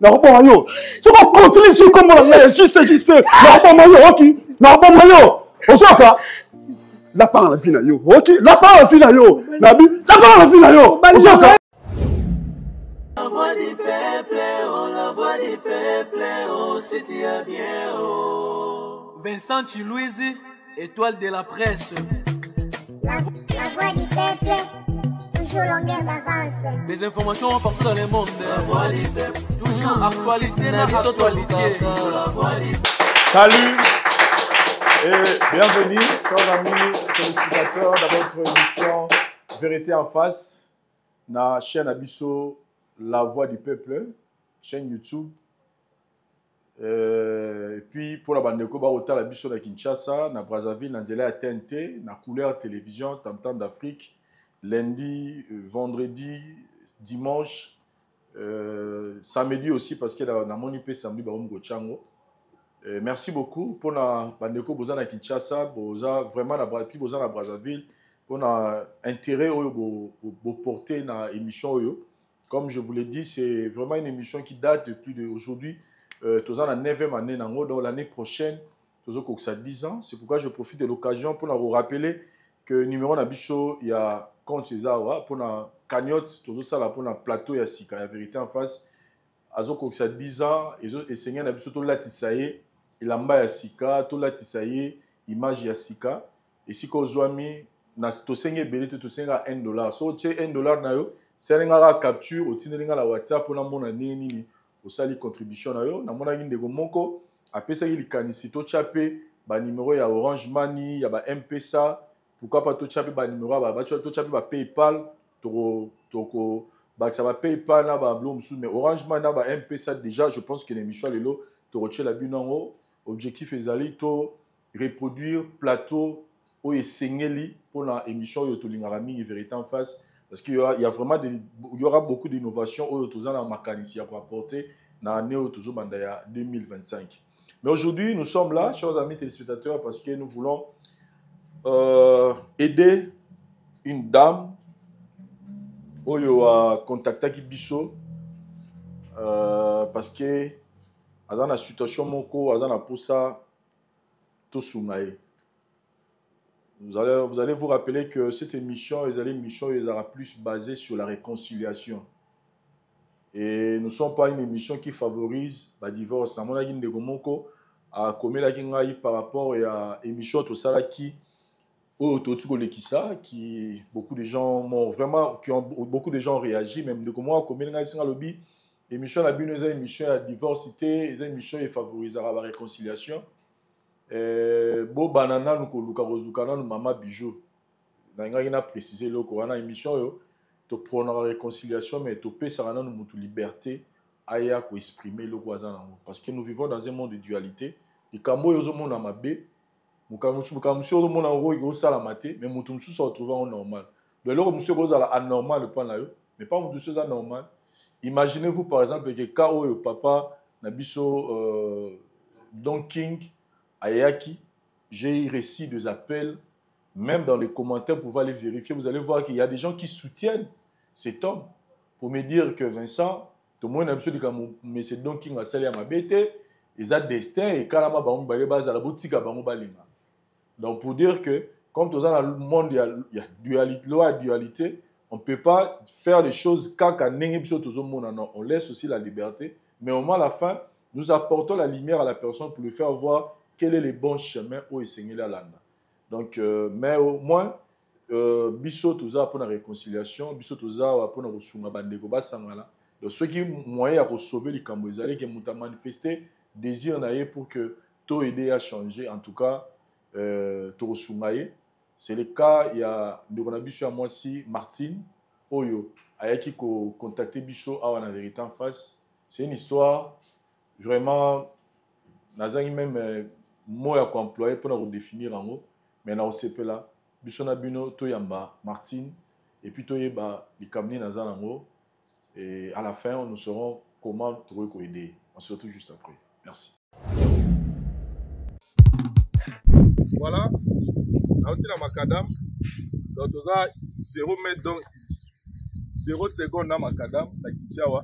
Na robot yo. Tu vas continuer sur comme la juste. Na robot yo, OK. Na robot yo. Osoka. La parole la fina yo. OK. La parole la fina yo. Nabi. La parole la fina yo. Osoka. La voix du peuple, oh, la voix du peuple, oh, c'était bien, oh. Vincent Chilouise, étoile de la presse. La voix du peuple, toujours longueur d'avance. Les informations partout dans le monde. La voix du peuple, toujours actualité dans les actualités. La voix du peuple. Salut et bienvenue, chers amis téléspectateurs, dans votre émission Vérité en face, dans la chaîne Abisso. La Voix du Peuple, chaîne YouTube. Et puis, pour la bande de Koba, au la Bisso de Kinshasa, na Brazzaville, na Nzela TNT, na Couleur Télévision, Tam-Tam d'Afrique, lundi, vendredi, dimanche, samedi aussi, parce que na mon IP samedi, Barom Gochango. Merci beaucoup pour la bande de Koba, na Kinshasa, vraiment na Brazzaville, pour l'intérêt pour porter na émission. Comme je vous l'ai dit, c'est vraiment une émission qui date depuis aujourd'hui. Tous la 9e année, donc l'année prochaine, tous ça 10 ans. C'est pourquoi je profite de l'occasion pour vous rappeler que le numéro Nabicho, il y a compte César, pour la cagnotte, tout ça là pour le plateau, il y a Sika, la vérité en face. Azoko ça 10 ans, et Seigneur Nabicho, tout là, Tissaye, il a mbaya Sika, tout là, Tissaye, image ya Sika. Et si vous avez mis, tout Seigneur belé, tout Seigneur $1. So, tu $1 na yo. Si vous avez capture, vous avez la WhatsApp pour vous avez contribution. Vous avez une monko. Après ça, il y a numéro ya Orange Money, il y a M-Pesa. Pourquoi pas tout chaper numéro ya PayPal. Ça va PayPal, mais Orange Money, M-Pesa, déjà, je pense que l'émission est là. Objectif est de reproduire plateau ou essayer pour l'émission de Vérité en face. Parce qu'il y aura beaucoup d'innovations au mécanicien pour apporter dans l'année 2025. Mais aujourd'hui, nous sommes là, chers amis téléspectateurs, parce que nous voulons aider une dame qui a contacté Kibiso parce que dans la situation pour ça, tout soumaï. Vous allez vous rappeler que cette émission, elle sera plus basée sur la réconciliation. Et nous ne sommes pas une émission qui favorise le divorce. Par rapport à l'émission qui beaucoup de gens ont réagi. Même de comment l'émission la émission à divorce, les émissions qui favorisent la réconciliation. Bo banana nous koluka nous mama bijou na préciser le corona émission yo to prendre la réconciliation mais to pe sarana nous mutu liberté aya ko exprimer le voisin parce que nous vivons dans un monde de dualité et kambo yo zo mona mabe mukamusu yo mona ro yo sala maté mais mutu musu se retrouver en normal de l'heure monsieur roza anormal le point là yo mais pas mutu chose anormal. Imaginez-vous par exemple que kao yo papa na biso Don King Ayaki, j'ai eu récit des appels, même dans les commentaires, pour pouvoir les vérifier. Vous allez voir qu'il y a des gens qui soutiennent cet homme pour me dire que Vincent, tout le monde a besoin de mais c'est donc qui m'a salé à ma bête, ils ont destin et quand la boutique à Balinga. Donc pour dire que, comme dans le monde, il y a dualité, on ne peut pas faire les choses quand on laisse aussi la liberté, mais au moins à la fin, nous apportons la lumière à la personne pour lui faire voir quel est le bon chemin où enseigner la langue. Donc, mais au moins, biso toza pour la réconciliation, biso toza pour la ressouma bandeko basangala. Donc, ceux qui moyen à sauver les Cambodgiens, qui ont manifesté désir naïe pour que tout aider à changer, en tout cas, tout ressoumé. C'est le cas, il y a de mon biso à moi aussi, Martine, Oyo, ayaki ko contacté biso à la vérité en face. C'est une histoire vraiment, nazangi même mot à employer pour nous redéfinir en haut, mais na OCP là, bisona bino toyamba Martine et puis toyeba les kamni nazan en haut et à la fin nous saurons comment trouver quoi aider. On se retrouve juste après. Merci. Voilà, on tient la macadam, donc on a 0 mètre donc 0 seconde dans macadam, la kitiawa.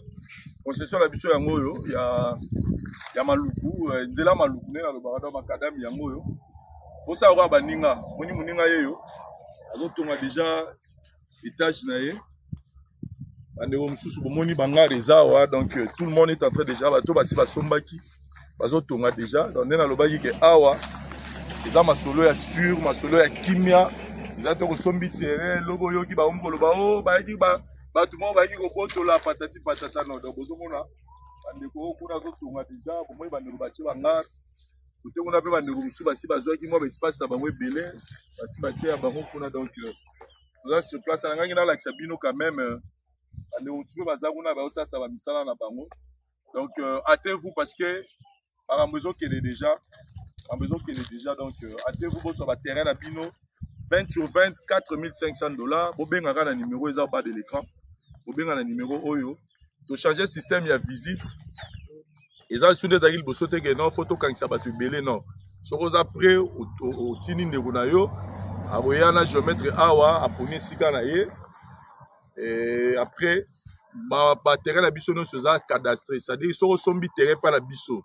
concession la biso yango yo ya maluku nzela maluku ne na lobaka makadam yango yo posa ko baninga moni muninga yeyo azotonga déjà étage na ye bandeko mosusu bomoni banga rezawa donc tout le monde est en train déjà bato basi basombaki bazotonga déjà donc nde nalobaki ke awa eza masolo ya sur masolo ya kimia eza to kosombi terrain lobo yoki baomi koloba o bayaki bato moko bayaki kobotola patati patata no donc bozomona bandeko kuna azotonga déjà bomoni bandeko batie banga kote kuna mpe bandeko mosusu basi bazwaki mwa baespace na bango ebele basi batie ya bango kuna donc oza sur place nangangi nalakisa bino quand même bandeko mosusu mpe baza kuna baosasa bamisala na bango donc hâtez-vous parce que makambo ezokende déjà donc hâtez-vous bozwa baterrain na bino 20 sur 20 $4,500 bobengaka na numéro eza au bas de l'écran bobenga na numéro oyo to changer système ya visite eza sunde taki liboso te ke non fo tokangisa bato ebele non soki oza prêt otini ndeko na yo aboya na géomètre awa aponi esika na ye après baterrain na biso nyonso eza cadastre c'est-à-dire soki osombi terrain mpa na biso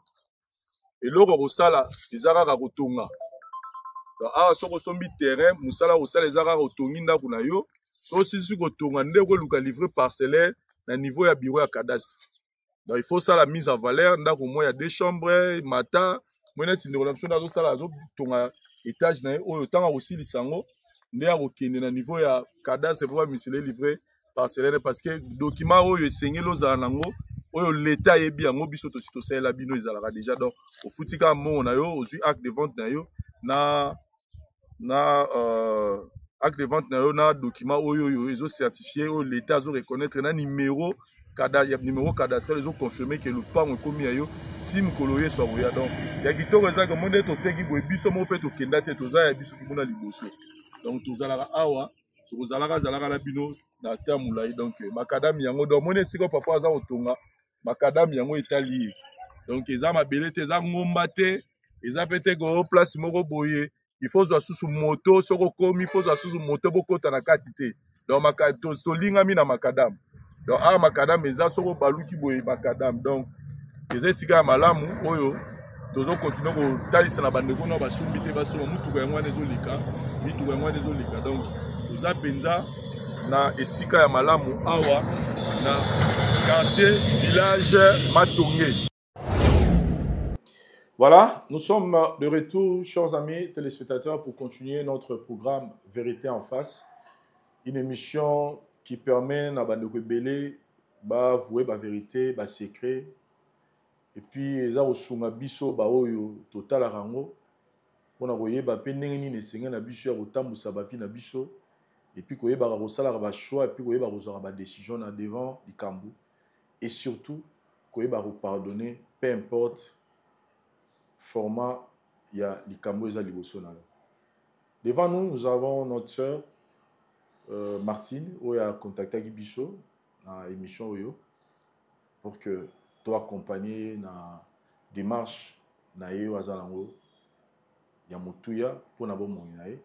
eloko kosala eza kaka kotonga awa soki osombi terrain mosala kosala eza kaka otongi ndako na yo soki osisi kotonga nde okoluka livre parcellaire na niveau ya bureau ya cadastre donc il faut ça la mise en valeur ndako mo ya 2 chambres mata mo neti ndeko na biso azosala azotonga étage na ye oyo tanga kosilisa yango nde akokende na niveau ya cadastre po bamisele livre parcellaire parce que document oyo esengeli ozala nango oyo l'état yebi yango biso tosi tosalela bino ezalaka déjà donc ofutika mbongo na yo ozwi acte de vente na yo acte de vente na yo na document oyo ezo certifié oyo l'état azo reconnaître na numéro cadastre ezo confirmer que lopango ekomi ya yo ti mokolo ye so akoya donc ya kitoko eza komo nde toteki boye biso moko mpe tokenda te toza ya biso kuna liboso donc tozalaka awa tokozalaka na bino na ta molai donc makadami yango donc moni esika papa aza kotonga makadami yango etali ye donc eza mabele te eza ngomba te eza pe te ko place moko boye il faut zwa susu moto soki okomi il faut zwa susu moto bokota na kati te donc tolingami na makadam donc awa makadam eza soki obaluki boye makadam donc eza esika ya malamu oyo tozokontinue kotalisa na bandeko na basombi te basoma mutuka yango wana ezoleka donc toza mpenza na esika ya malamu awa na quartier village Matonge. Voilà, nous sommes de retour, chers amis téléspectateurs, pour continuer notre programme Vérité en face, une émission qui permet à Bandeko Belé d'avouer la vérité, le secret, et puis ils ont aussi biso baoyo total rango, on a voyé ba penengeni ne senga na biso ya kotambu sabapi na biso, et puis koyeba kosala ba choix, et puis koyeba kozala ba décision na devant du kambu, et surtout koyeba pardonner, peu importe format il y a likambo eza liboso na. Devant nous avons notre sœur Martine qui a contacté biso na émission oyo pour que toi accompagner na démarche na ye azalango ya motuya pour na bon na ye.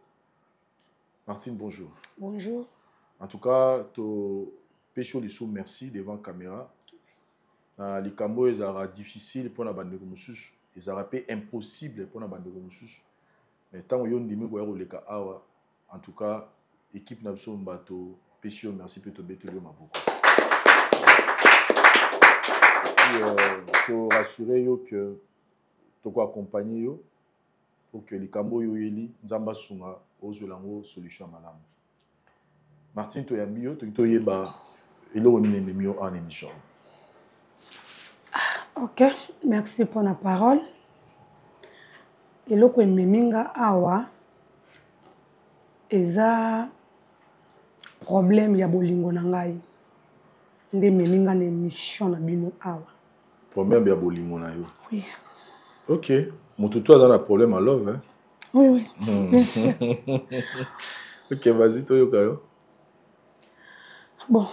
Martine, bonjour. Bonjour. En tout cas, to pécho les sous merci devant caméra. Likambo ezara difficile pour na bandeko mususu. Ils auraient été impossible pour la bande de Gomusus. Mais tant que yon dimi koya koleka awa, en tout cas, équipe na biso mbato pécio merci pe to betelo maboko. Pour rassurer yo que to ko accompagner yo pour que likambo yo yeli nzamba sunga ozolango solution malamu. Martine to yambi yo to yeba elo ni nemio en émission. Ok, merci pour la parole. Et le que meminga awa eza problème ya bolingo na ngai. Nde meminga na émission na bino awa. Problème ya bolingo na yo. Oui. Ok, mon tuto a un problème à love hein. Oui, bien sûr. Ok, vas-y toi yo. Bon.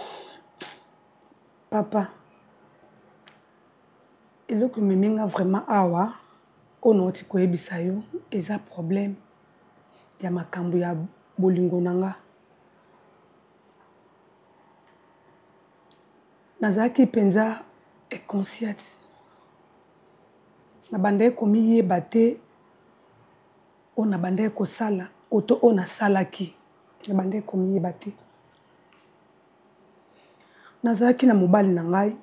Papa. Et là que me minga vraiment awa ono ti ko ebisa yo eza problème ya makambo ya bolingo nanga nazaki penza consciente. Na bande komi ye bate on a bande ko sala auto on a salaki. Na bande komi ye bate. Nazaki na mobali na ngai.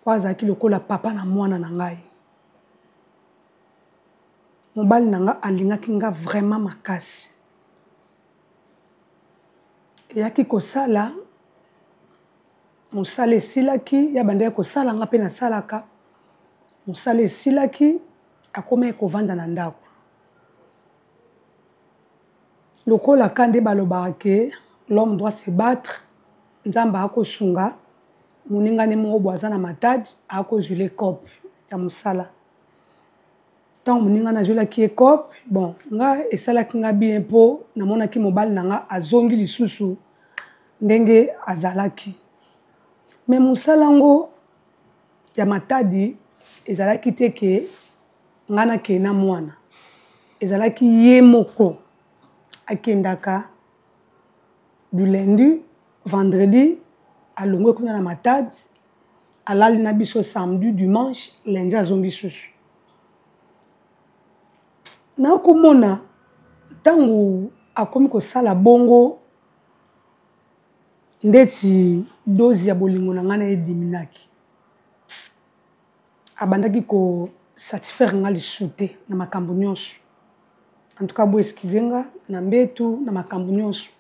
Wazaki lokola papa na mwana na ngai. Mobali na nga alingaki nga vraiment makasi. Yaki kosala mosala esilaki ya bande kosala nga pe na salaka. Mosala esilaki akoma ekovanda na ndako. Lokola kande balobaka ke l'homme doit se battre. Nzamba akosunga moninga ne moko boaza na matadi akozwile kope ya mosala. Tant moninga na jolaki ekope bon nga esalaki nga bien po namonaki mobali na nga azongi lisusu ndenge azalaki. Mais mosala ngo ya matadi ezalaki te ke nga nakende na mwana. Ezalaki ye moko akendaka du lundi vendredi alongwe kuna na matadi alali na biso samedi dimanche lundi azongi susu. Na komona tangu akomi kosala bongo ndeti dozi ya bolingo na nga na ediminaki. Abandaki ko satisfaire nga lisusu te na makambo nyonso. En tout cas bo excuse nga na mbetu na makambo nyonso.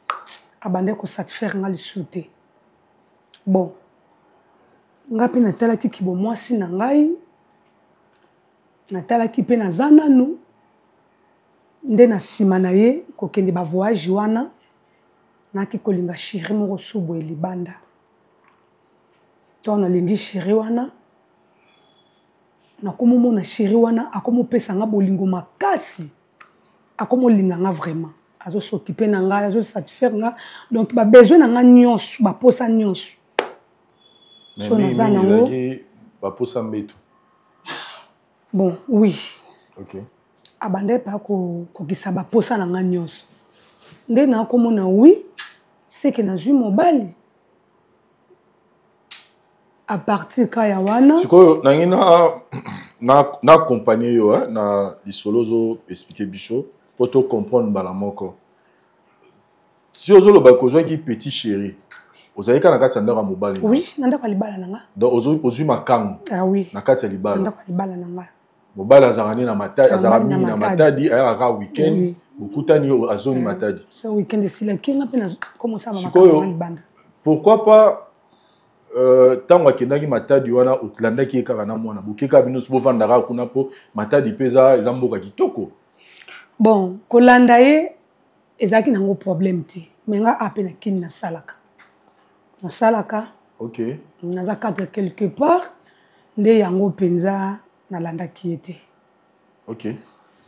Abandaki ko satisfaire nga lisusu te. Bon. Nga pe natalaki kibo mwasi na ngai. Natalaki pe na zananu. Nde na sima na ye kokende ba voyage wana. Naki kolinga chéri moko subo elibanda. To na lingi chéri wana. Nakomo na chéri wana akomo pesa nga bolingo makasi. Akomo linga nga vraiment. Azo s'occuper na nga, azo satisfaire nga. Donc ba besoin na nga nyonso, ba posa nyonso. So na za nango ba posa mbeto. Bon, oui. OK. Abande pa ko kisa ba posa na nga nyonso. Nde na akomo na oui, c'est que na zui mobali. À partir kaya wana siko na accompagner yo na lisolozo expliquer biso pour to comprendre bala moko si ozolo ba kozwa ki petit chéri ozalika na kati ya ndako mobali oui na ndako libala nanga donc ozwi makangu ah oui na kati ya libala ndako libala nanga mobali azalani na matadi azalani na matadi ayaka weekend bokutani azoni matadi so weekend sila kinga pe na commencer ba makambo libanda pourquoi pas tango akendaki matadi wana otlandaki ekaka na mwana bokeka bino so bovandaka kuna po matadi peza eza mboka kitoko bon kolanda ye ezaki nango problème te mais nga ape na kini na salaka OK naza cadre quelque part nde yango penza nalandaki ye te OK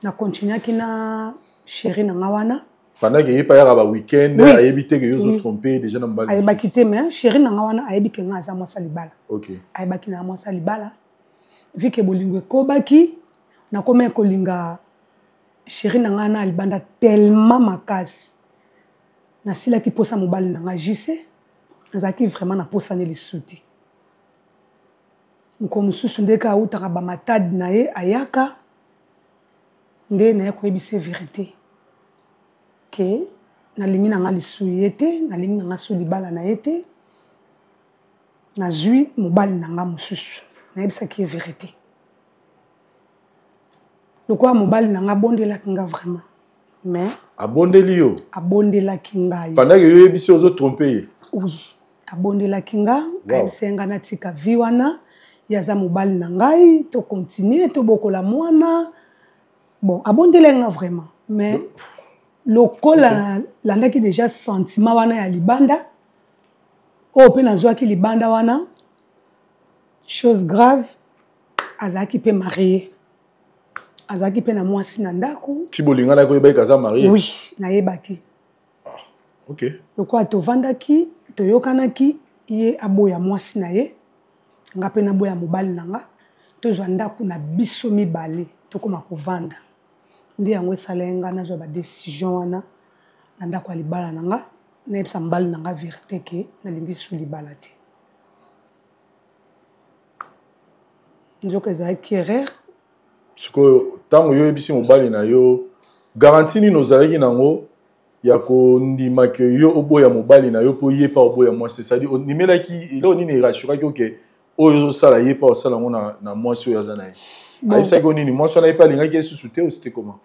na continuaki na chéri na nga wana pendant que yepa yaka ba weekend ayebi te que yozo tromper déjà na mbali ayebaki te mais chéri na nga wana ayebi ke nga aza mwasa libala OK ayebaki na mwasa libala vi ke bolingo ekobaki nakoma kolinga chéri na nga na libanda tellement makasi nasilaki posa mobali na nga jise nazalaki vraiment na posane lisusu te nko mosusu ndeka autaka bamatadi na ye ayaka nde naye koyebisa vérité ke nalingi na nga lisusu ye te nalingi na nga so libala na ye te nazwi mobali na nga mosusu nayebisaki ye vérité lokola mobali na nga abondelaki nga vraiment mais abondeli yo abondelaki ngai pendant que yo yebisi ozo tromper ye oui abondelaki nga ayebisi nga natika vi wana yaza mobali na ngai to continue to bokola mwana bon abondelaki nga vraiment mais lokola landaki déjà sentiment wana ya libanda oyo mpe nazwaki libanda wana chose grave azalaki mpe marié azalaki mpe na mwasi na ndako ti bolingana koyebaki aza marié oui nayebaki OK lokola tovandaki toyokanaki ye aboya mwasi na ye nga mpe naboya mobali na nga tozwa ndako na biso mibale tokoma kovanda nde yango esala ye nga nazwa badécision wana na ndako ya libala na nga nayebisa mobali na nga vérité ke nalingi su libala te nzoka ezalaki erreur. sikoyo ntango yo oyebisi mobali na yo garanti nini ozalaki nango ya kondima ke yo oboya mobali na yo mpo ye pa oboya mwasi c'est-à-dire onimelaki elo nini erassuraki oke oyo ozosala ye pa osala yango na mwasi oyo aza na ye ayebisaki o nini mwasi wana ye pa alingaki esusu te osite comment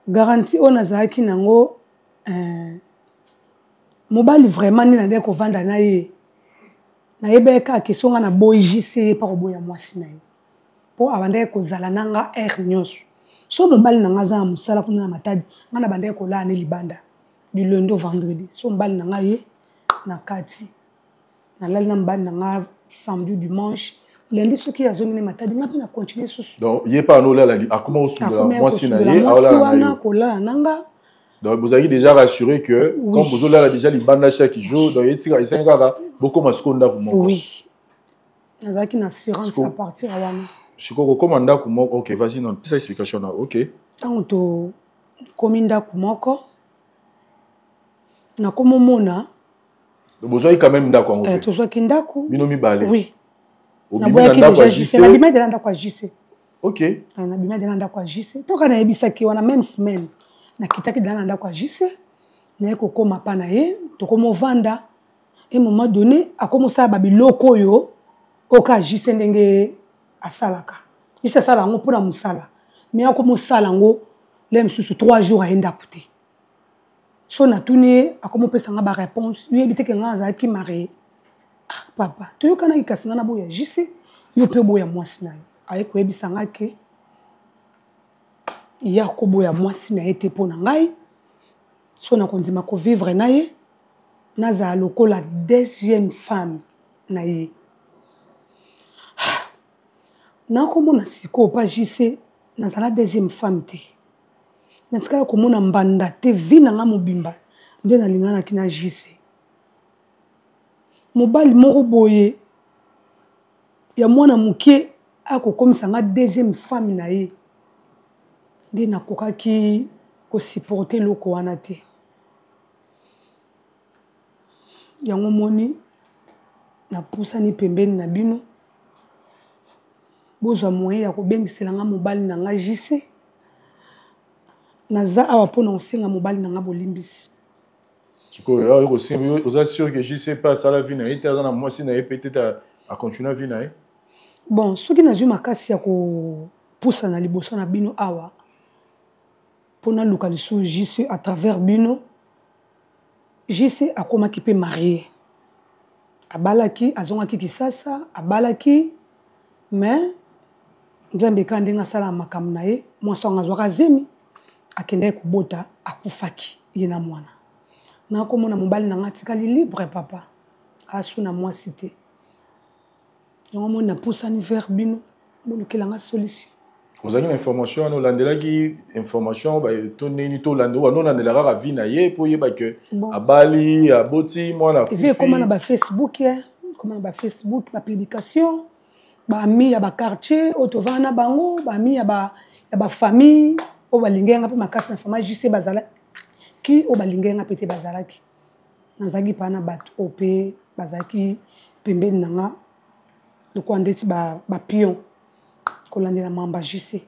garanti oyo nazalaki nango mobali vraiment nini nandeki kovanda na ye nayebeki kaka question nga na boyisi ye pa koboya mwasi na ye mpo abandaki kozala nanga aire nyonso so mobali nanga aza na mosala kuna na matadi nga na bandaki kolala ne libanda du lundi au vendredi so mobali nanga ye na kati nalali na mobali nanga samedi dimanche lundi soki azongi ne matadi nga mpe na continue susu donc ye pa anolala akoma osundela mwasi na ye mwasi wana kolala nanga. Donc vous avez déjà rassuré que oui. Quand vous avez déjà les bandes chaque jour, donc il y a beaucoup de choses. Oui. Vous avez une assurance à partir de là. Je crois que commanda kumoko. Ok, vas-y non, plus explication là. Ok. Tant que commanda kumoko, na komo mona. Vous avez quand même d'accord. Tu sois kindaku. Binomi balé. Oui. Na boya ki déjà JC. Na bima de landa kwa JC. Ok. Na bima de landa kwa JC. Toka na ebisa ki wana même semaine. Na kitaki dana nda kwa JC na ye kokoma pa na ye tokomo vanda et moment donné akomosa ba biloko yo oka JC ndenge asalaka JC sala ngo pona musala mais akomosala ngo le msusu 3 jours aenda kuté so na tuni akomopesa nga ba réponse yo ebite ke nga za ki marié papa to yo kana ikasinga na boya JC yo pe boya mwasi na yo aye ko ebisa nga ke ya koboya mwasi na ete pona ngai so na kondima ko vivre na ye naza lokola deuxième femme na ye na komona siko pa JC nazala deuxième femme te natikala komona mbanda te vi na nga mobimba nde nalingana ki na JC mobali moko boye ya mwana moke akokomisa nga deuxième femme na ye nde nakokaki kosupporte loko wana te yango moni napusani pembeni na bino bozwa moyen ya kobengisela nga mobali na nga JC naza awa mpona kosenga mobali na nga bolimbisi sikoyo oza sûr que JC pa asala vi na ye te aza na mwasi na ye peut-être acontinue vi na ye bon soki nazwi makasi ya kopusa na liboso na bino awa mpona luka lisusu JC à travers bino JC akomaki mpe marié abalaki azongaki kisasa abalaki mais nzambe eka ndenge asala makambo na ye mwasi wango azwaka zemi akendaki kobota akufaki ye na mwana nakomona mobali nanga atikali libre papa asu na mwasi te yango moni napusani vers bino bolukelanga solution vous avez une information on landela ki information ba to neni to lando on landela ka vi na ye po ye ba ke abali aboti mwana ku vie comment na ba Facebook comment na ba Facebook ba publication ba ami ya ba quartier otovana bango ba ami ya ba famille o balingenga pe makasi na fama JC bazala ki o balingenga pete bazalaki nazaki pana bato ope bazaki pembeni nanga loko ndeti ba pion kolandela mamba JC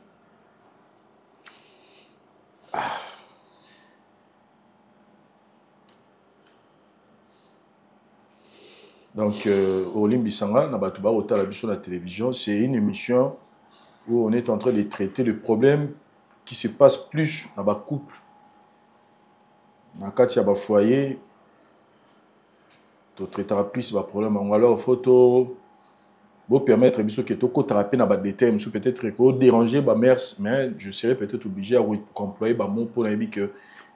donc Olimbi Sanga na batu ba otala biso la télévision c'est une émission où on est en train de traiter le problème qui se passe plus dans ba couple na kati ya ba foyer to traitera plus ba problème alors photo vous permettre biso que to kotraper na ba détail monsieur peut-être que déranger ba mère mais je serais peut-être obligé à employer ba mot pour dire que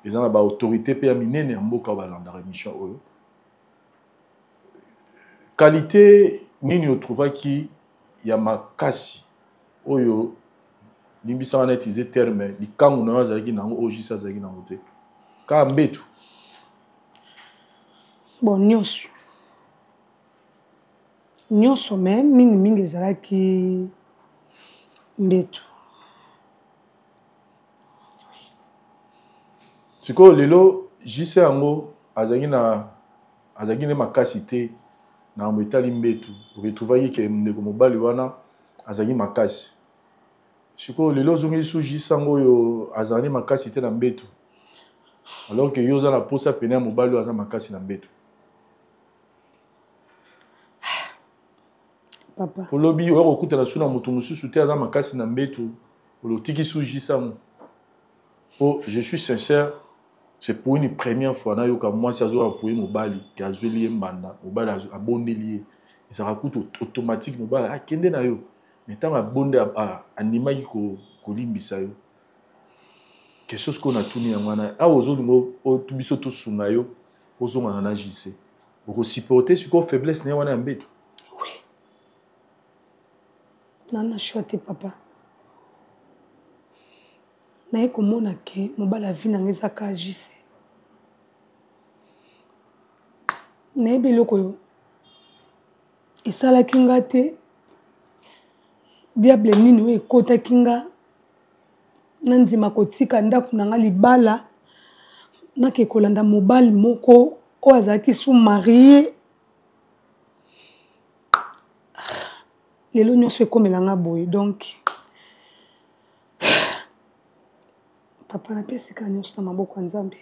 les gens ba autorité pe aminene mboka ba landa émission oyo qualité nini o trouva ki ya makasi oyo limbisa na utiliser terme likangu na azaki nango ojisa azaki nango te ka mbetu bon nyonso me mingi ezalaki mbetu sikoyo lelo jise yango azalaki ne makasi te na etali mbetu oketrouvaki ke ndeko mobali wana azali makasi. Siko lelo zongi suji sango yo azali makasi te na mbeto. Alors que yo za na posa pene ya mobali aza makasi na mbeto. Papa. Olobi oyo okutana suna mutu mususu te aza makasi na mbeto. Olotiki suji sango. Oh, je suis sincère, c'est pour une première fois na yo ka moi si azo avouer mobali ki azweli mbanda, mobali abondeli. Ça raconte automatique mobali a kende na yo. Mais tant à bonde anima ko limbisa yo. Quelque chose qu'on a tourné en mana. Ah aux autres mots, tu biso to sunga yo, aux autres on a agissé. Pour supporter ce qu'on faiblesse n'est wana mbeto. Oui. Nana choite papa. Na eko mona ke mobali a vi na ngeza ka agissé. Na ebe loko yo. Isala kinga te. Diable nini we ekota kinga. Nanzima kotika ndaku nanga libala. Nake kolanda mobali moko. O azaki sous marié. Lelo nyonso ekomelanga boye. Donc. Papa na pesi ka nyonso na maboko ya Nzambe.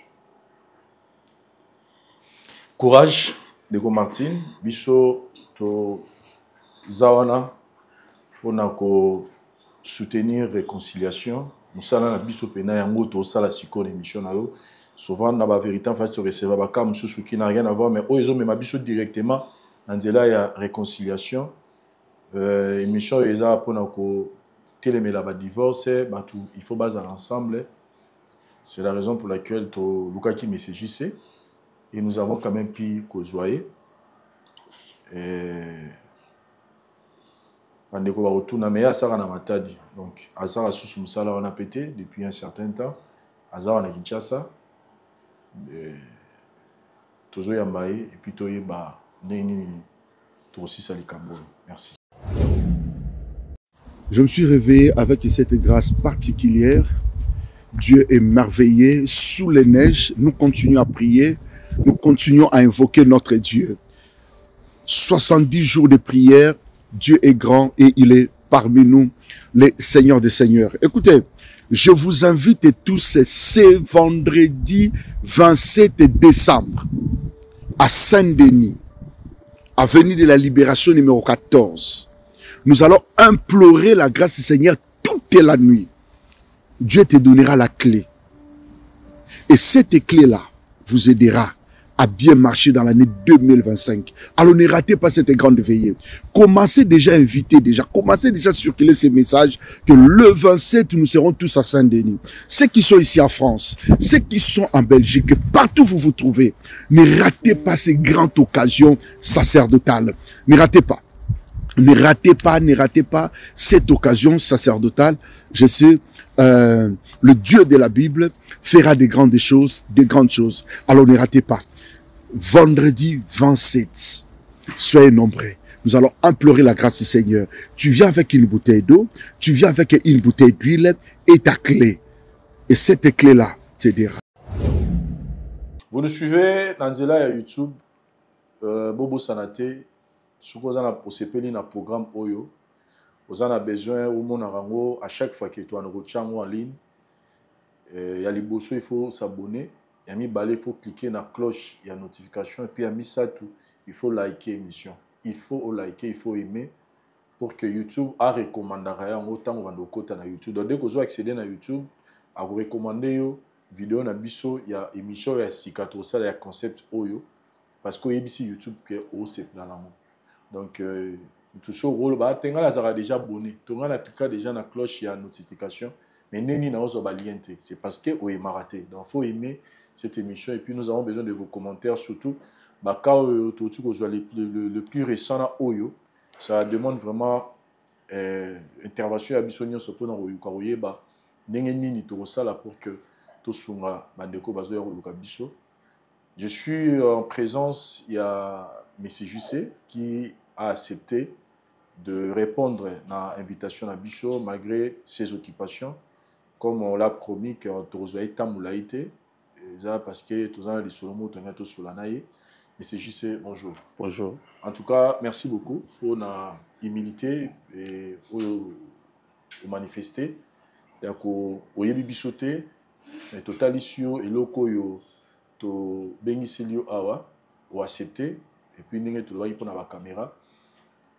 Courage, Dego Martin. Biso to zawana. On a soutenir réconciliation. Nous allons na biso pena yango to sala siko émission na yo. Souvent na ba vérité en face de recevoir ba kam susu qui n'a rien à voir mais oyo me biso directement dans là il y a réconciliation. Émission eza pona ko telemela ba divorce ba tout il faut baser ensemble. C'est la raison pour laquelle to lukaki message et nous avons quand même pu causer Andeko va retourner mais Asara na matadi donc Asara sous musala on a pété depuis un certain temps Asara na Kinshasa toujours yambaye et puis toyeba nini to aussi salikambo. Merci. Je me suis réveillé avec cette grâce particulière. Dieu est merveilleux sous les neiges. Nous continuons à prier, nous continuons à invoquer notre Dieu. 70 jours de prière. Dieu est grand et il est parmi nous, les seigneurs des seigneurs. Écoutez, je vous invite tous ce vendredi 27 décembre à Saint-Denis, avenue de la Libération numéro 14. Nous allons implorer la grâce du Seigneur toute la nuit. Dieu te donnera la clé. Et cette clé-là vous aidera à bien marcher dans l'année 2025. Alors ne ratez pas cette grande veillée. Commencez déjà à inviter commencez déjà à circuler ces messages que le 27, nous serons tous à Saint-Denis. Ceux qui sont ici en France, ceux qui sont en Belgique, partout où vous vous trouvez, ne ratez pas ces grandes occasions sacerdotales. Ne ratez pas. Ne ratez pas cette occasion sacerdotale. Je sais, le Dieu de la Bible fera des grandes choses. Alors ne ratez pas. Vendredi 27, soyez nombreux. Nous allons implorer la grâce du Seigneur. Tu viens avec une bouteille d'eau, tu viens avec une bouteille d'huile et ta clé. Et cette clé-là t'aidera. Vous nous suivez dans YouTube, Bobo Sanate, si vous avez un programme Oyo, vous avez besoin à chaque fois que tu as un en ligne, il y a les bosso, il faut s'abonner. Il faut cliquer sur la cloche, il y a notification, et puis il y a mis ça tout. Il faut liker l'émission. Il faut liker, il faut aimer pour que YouTube a recommandé autant on va nous côté na YouTube. Donc dès que vous accédez à YouTube, à vous recommander yo vidéo na biso, il y a émission il y a sikato ça il y a concept oyo parce que ici YouTube que au c'est dans l'amour. Donc tout ce rôle ba tenga la sera déjà abonné. Tonga na cliquer déjà na cloche il y a notification. Mais neni na ozo baliente, c'est parce que o est maraté. Donc faut aimer cette émission et puis nous avons besoin de vos commentaires surtout le plus récent à Oyo ça demande vraiment intervention à Bissonio surtout dans Oyo Karoye ba nini to sala pour que to sunga bandeko bazo ya Oyo Kabiso. Je suis en présence il y a M. Jussé qui a accepté de répondre à l'invitation à Bisso malgré ses occupations comme on l'a promis que Torozoaï Tamoulaïté parce que tous les Solomo tous Solanaï Monsieur JC, bonjour. Bonjour. En tout cas, merci beaucoup pour la humilité et pour manifester. Yako oyebi bisote total issue et loko yo to bengiselio awa ou accepter et puis ninge to loyi pour la caméra.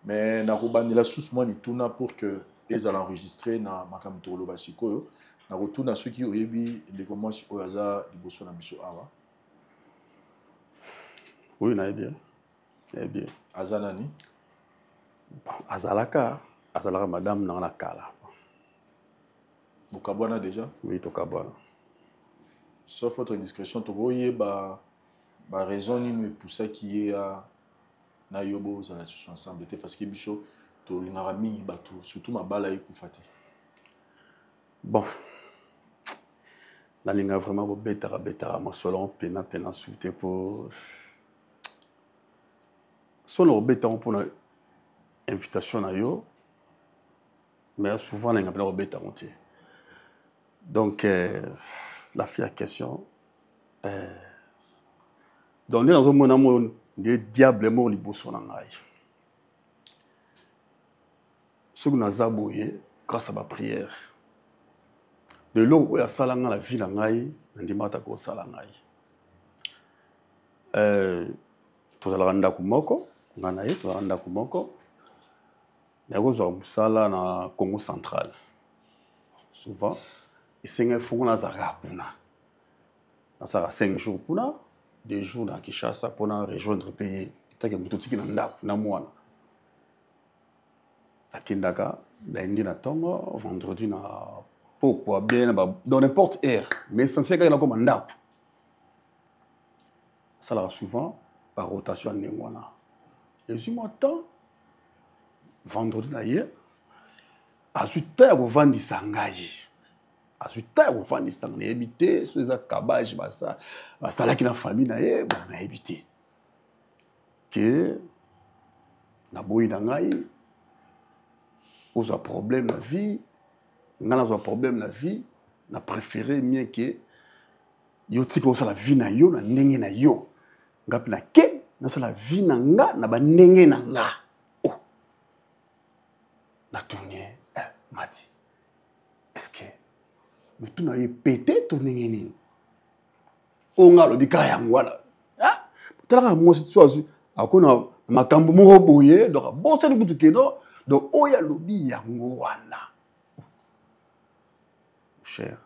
Mais na robandela sous moi ni tuna pour que les allent enregistrer na makamto lo basiko na retourna ceux qui oyebi de comment si oyaza liboso na biso awa. Oui, na bien. Eh bien. Azanani. Bon, azalaka madame na la kala. Bukabwana déjà? Oui, Tokabwana. Sauf votre indiscrétion, tu vois, bah raison ni me pousser qui est à na yobo za la sous ensemble parce que bicho to lingara mingi bato surtout ma bala yi kufati. Bon. La linga vraiment betara ma solon pena souté pour solo beta pour une invitation à yo mais souvent on a pas beta monter. Donc, la fille à question, donc, dans un moment, des diables morts, les bossons en aïe. Ce que nous avons grâce à ma prière, de l'eau où il y a salanga la vie en aïe, on dit mata ko salanga aïe. Tous les randa kumoko, nganaï, tous les randa kumoko, il y a des musala na Congo central. Souvent. Et c'est un fou, on a 5 jours pour 2 jours dans Kinshasa pour rejoindre le pays. Il y a des gens qui ont Kindaka, lundi na tongo, vendredi na pourquoi bien dans n'importe heure, mais essentiel qu'il y a comme un ndap. Ça là souvent par rotation néwana. Et si moi temps vendredi na hier, à suite à vendre sangai. Asuta ko fandi sang na habité so za kabage basa basala ki na famille na ye bon na habité que na boyi na ngai oza problème na vie ngana zo problème na vie na préféré mieux que yo tiko sa la vie na yo na ndenge na yo ngapi na ke na sa la vie na nga na ba ndenge na nga oh na tourner mati est-ce que mais tu n'as pété ton nez. On a le bika yangwana. Ah, tu as moi si tu as à quoi na makambo mo boye donc bon c'est le coup kedo donc oya lobi yangwana. Cher.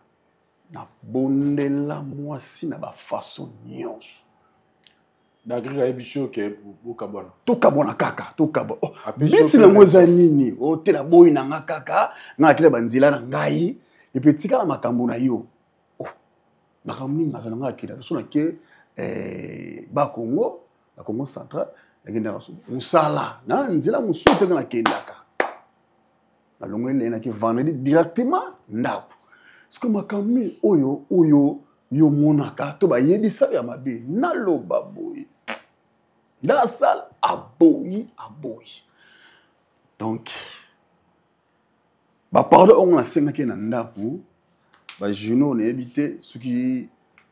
Na bondela moi si na ba façon nyonso. Na grika ebicho ke bukabwana. To kabona kaka, to kabo. Oh, biti na ngoza nini? O te na boyi na nga kaka, na kile banzila na ngai. Et puis, si tu as makambo na yo, oh, makambo ni mazana nga kila. So na ke ba Congo, la Congo central, la kenda raso. Musala, na nzela musote na kendaka. Na longwe na ke vendredi directement ndako. Ce que makambo oyo yo monaka to ba yebisa ya mabe na loba boy. Da sal aboyi. Donc bah pardon on a 5 qui na ndaku ba juno on habité ce qui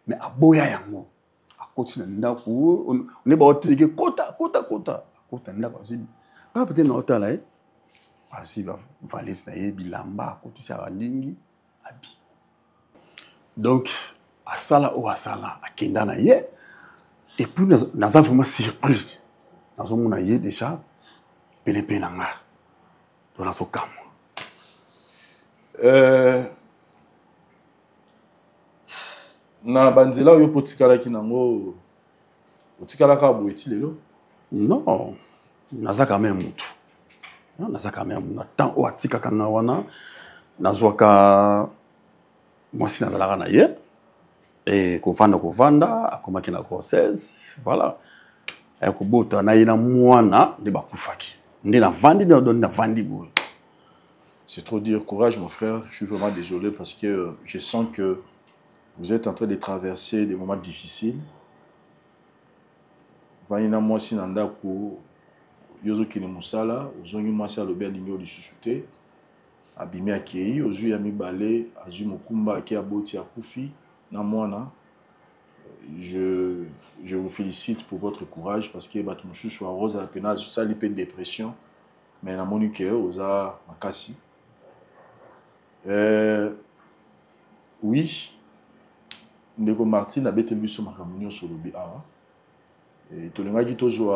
mais aboya yango a côté na ndaku on est ba otrike kota ndaku aussi pas peut-être na hôtel là asi ba valise na bilamba côté ça lingi abi donc asala akenda na ye et puis nous avons vraiment surprise nous avons na ye déjà pelepé na nga dans so kam na banzela yo potikala kinango otikala ka boiti lelo non nazaka même mutu nazaka même na temps o atika kanga wana nazwaka mwasi nazalaka na ye et kovanda akomaki na grossesse voilà et kobota na ina mwana de bakufaki ndina vandi na vandi boye. C'est trop dire. Courage, mon frère. Je suis vraiment désolé parce que je sens que vous êtes en train de traverser des moments difficiles. Vanina moi si nanda ko yozo kini musala, ozongi mwasi alobi alingi olisusuté. Abimi akei, ozu ya mibale, azu mokumba ake aboti akufi na mwana. je vous félicite pour votre courage parce que je suis en rose à la peine, ça lui peine dépression, mais dans mon cœur, osa makasi. Oui, Ndeko Martin a bêté sur ma communion sur le BA. Et tout le monde dit toujours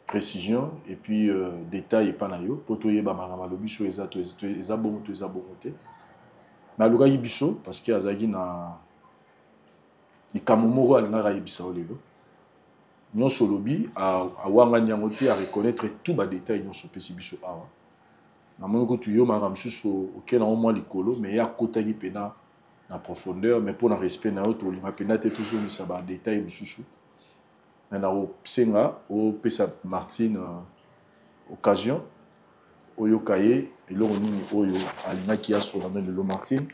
précision et puis détail et pas naïo pour tout y ba marama le biso eza to eza bon to eza bon côté. Mais le gars y biso parce que azagi na ikamomoro alina ga yibisa olelo. Nyon solobi a wanga nyangote à reconnaître tout ba détail nyon so pesi biso awa. Na moni ko tuyo maram suso auquel au moins likolo mais ya kota gi pena na profondeur mais pour le respect na auto li mapena te toujours ni ça ba détail mususu. Na o senga o pesa Martine occasion oyo kaye eloko nini oyo alina ki aso na même le Martine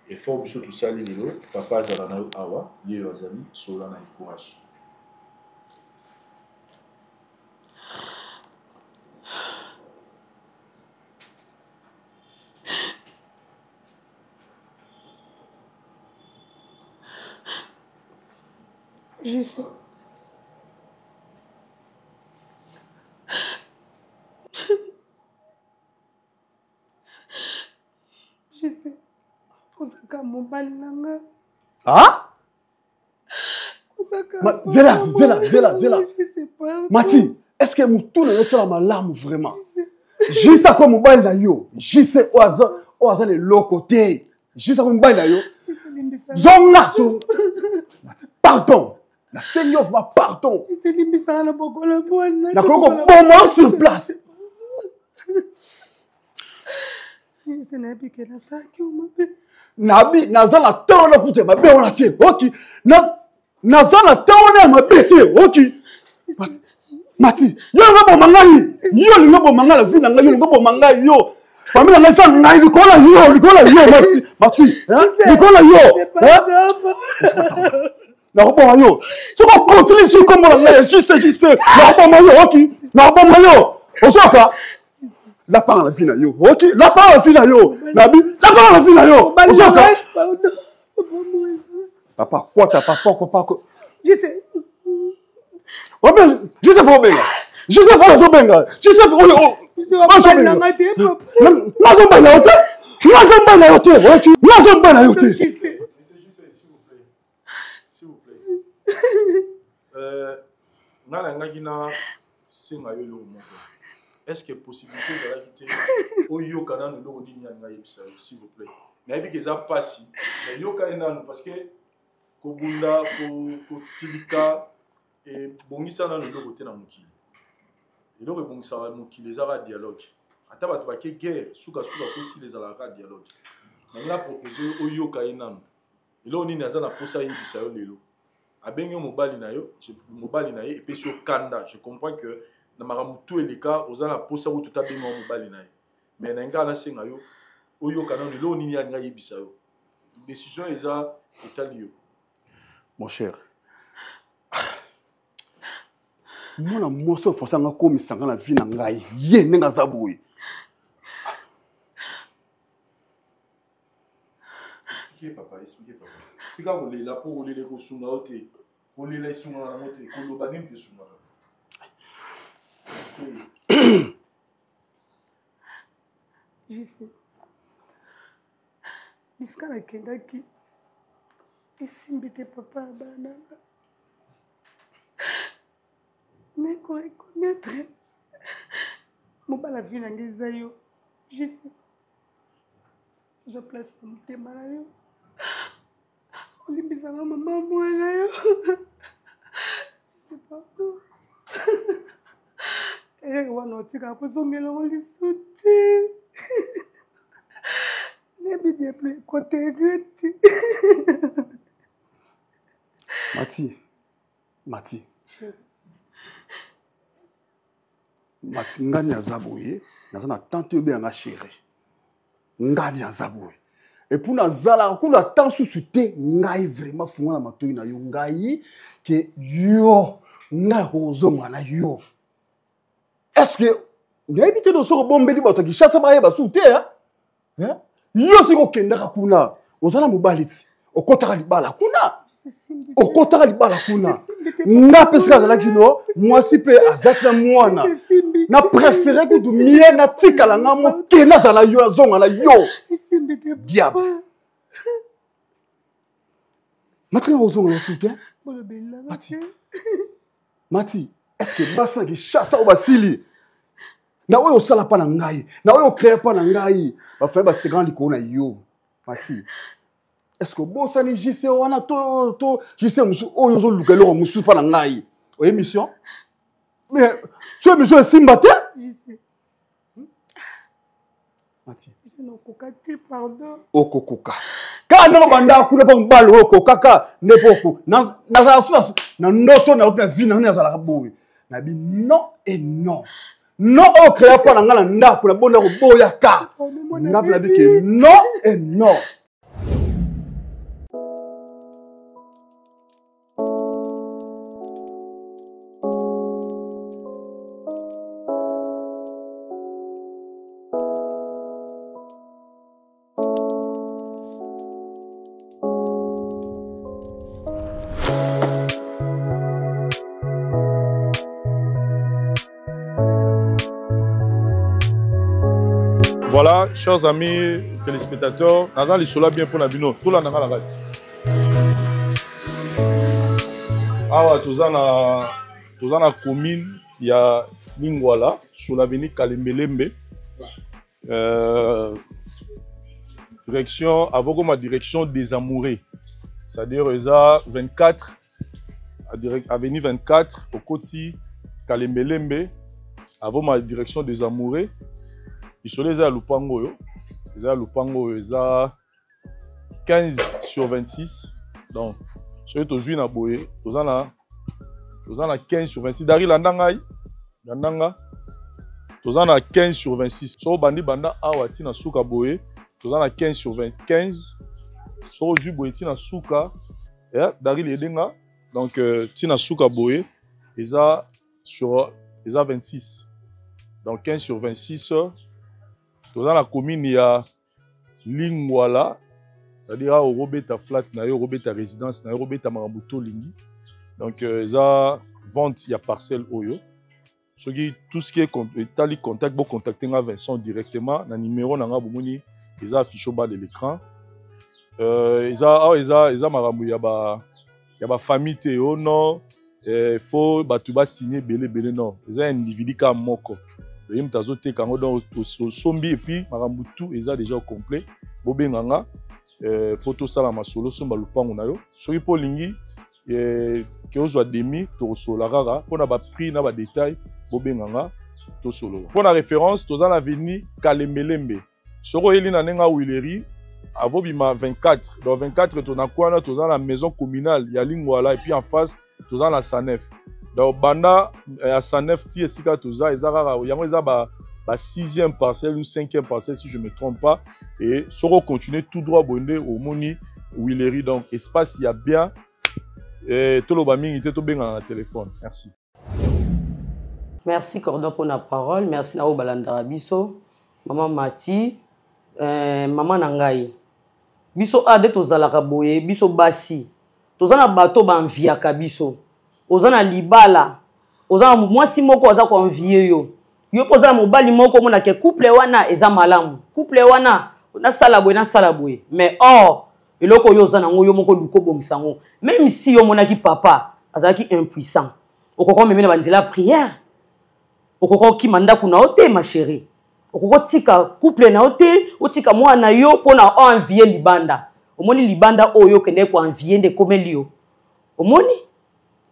et faut biso tout ça lilo papa azala na awa ye azali sola na courage. Je sais. Je sais. Osaka mobile nanga. Ah? Osaka. Zela. Je sais pas. Mati, est-ce que Moutou ne laisse la larme vraiment? Je sais comme mobile na yo. Je sais au hasard les l'autre côté. Je sais comme mobile na yo. Zonga so. Pardon. La Seigneur va pardon. C'est limbisa na bokola bwana. Na koko bon sur place. C'est nabi que la saki o mabe. Nabi nazala taona kute mabe ona te. OK. Nazala taona mabe te. OK. Mati, yo ngabo mangai. Yo ngabo mangala zina ngai yo ngabo mangai yo. Famille na sa ngai likola yo Mati. Likola yo. Na roboma yo. Tu vas continuer sur comme la je sais. Na roboma yo, OK. Na roboma yo. Osoka. La parole fina yo. OK. La parole fina yo. Nabi, la parole fina yo. Osoka. Papa, quoi ta papa. Je sais. Oh ben, je sais pas benga. Je sais pas zo benga. Je sais pas Je sais pas benga te papa. Na zo benga yote. Na zo benga yote. OK. Na zo benga yote. S'il vous plaît. Est-ce que possibilité de la quitter au Canada nous s'il vous plaît. Mais que ça passe. Mais parce que Kobunda, Silika et Bongisa na nous côté na mukili. Et donc Bongisa mukili les ara dialogue. Ataba to ba ke guerre suka aussi les ara dialogue. On a proposé au Kaina. Et là on est na posa yibisa yo lelo. Abenyo mobali na yo et puis sur Kanda, je comprends que na maramutu eleka ozana posa wo tuta benyo mobali na yo. Mais na ngala senga yo oyo kana lelo nini ya nga yibisa yo. Décision eza total yo. Mon cher. Moi na moso força nga komisanga na vie na ngai. Ye nenga zabuyi. Expliquez papa. C'est quand vous là pour les sunga ote. Pour les sunga na mote ko lo banim te sunga. Je sais. Biskala kendaki. Isimbite papa bana. Ne ko reconnaître. Mobala vie na ngizayo. Je sais. Je place mon thème là yo. Olimbisa maman moi là yo. Je sais pas tout. Et wana tika kozongela olisuti. Ne bidie plus côté gati. Mati. Ngani azabuye, nazana tante obe nga chérie. Ngani azabuye. Et pour nazala ko la temps sous-souté ngai vraiment funga na matoi na yo ngai que yo nga ko zonga na yo. Est-ce que n'habite de soko bombeli bato ki chassa ba yeba souté hein? Yo siko kenda kuna ozala mobaliti. okotaka libala kuna okotaka libala kuna nga pesika zala kino mwasi pe azakina mwana na préféré kudu mie na tikala nga moke nazala yo nazonga na yo diable maintenant ozonga na soutien Mati est-ce que basa ki chassa obasili na oyo sala pa na ngai na oyo créer pa na ngai ba fa ba se grand likona yo Mati est-ce que bosani JC wana to JC musu oyo zo lukelo musu pa na ngai o émission mais tu émission simbate Mati pardon okokoka kana banda kuna pa mbalo okokaka nepoko na na noto na aucun vie na za la boue na bi non et non non o créer pa na ngala ndako na bonda ko boya ka na bi ke non et non. Voilà, chers amis téléspectateurs, nous allons les bien pour la bino. Tout là, nous allons la awa tozana commune ya Lingwala sur l'avenue Kalembelembe. Direction avant ma direction des amoureux. C'est-à-dire 24 avenue 24 au côté Kalembelembe avant ma direction des amoureux. Ils sont les à Lupango yo. Les à Lupango ils a 15 sur 26. Donc je suis aujourd'hui na boye, tozana 15 sur 26. Dari landangai, landanga. Tozana 15 sur 26. So bandi banda awati na suka boye, tozana 15 sur 25. So aujourd'hui boye tina suka, ya dari ledenga. Donc tina suka boye, ils a 26. Donc 15 sur 26. Dans la commune, il y a Lingwala, c'est-à-dire au Robeta flat, au Robeta résidence, au Robeta Marambuto Lingi. Donc, il y a vente, il y a parcelle Oyo. Tout ce qui est contact, vous contactez Vincent directement. Le numéro, il y a affiché au bas de l'écran. Il y a famille Théo, non. Il faut signer belé non. Il y a un individu qui a moko. Le mtazote kango dans sombi et puis marambutu eza déjà complet bobenganga photo sala masolo somba lupango na yo soki po lingi ke ozwa demi to sola rara pona ba prix na ba détail bobenganga to solo pona référence toza na avenue Kalembelembe soko eli na nenga Wileri avobima 24 dans 24 tona kwana toza na maison communale ya Lingwala et puis en face toza na Sanef. Donc, banda à 109 ti esika toza ezara yango eza ba 6e parcelle ou 5e parcelle si je me trompe pas et soro continuer tout droit bonde au moni Wileri donc espace il y a bien et tout le baming était tout bien dans le téléphone. Merci. Merci Cordon pour la parole, merci na Balandara biso, maman Mati, maman Nangai. Biso a de tozalaka boye, biso basi. Tozana bato ba enviaka biso. Ozana libala ozana mwasi moko oza ko envier yo kozana mobali moko mona ke couple wana eza malamu couple wana na sala boye mais or eloko yo ozana ngo yo moko luko bomisango même si yo mona ki papa azaki impuissant okoko memena banzela prière okoko ki manda kuna ote ma chérie okoko tika couple na ote otika mwana yo pona envier libanda omoni libanda oyo kende ko envier nde komelio omoni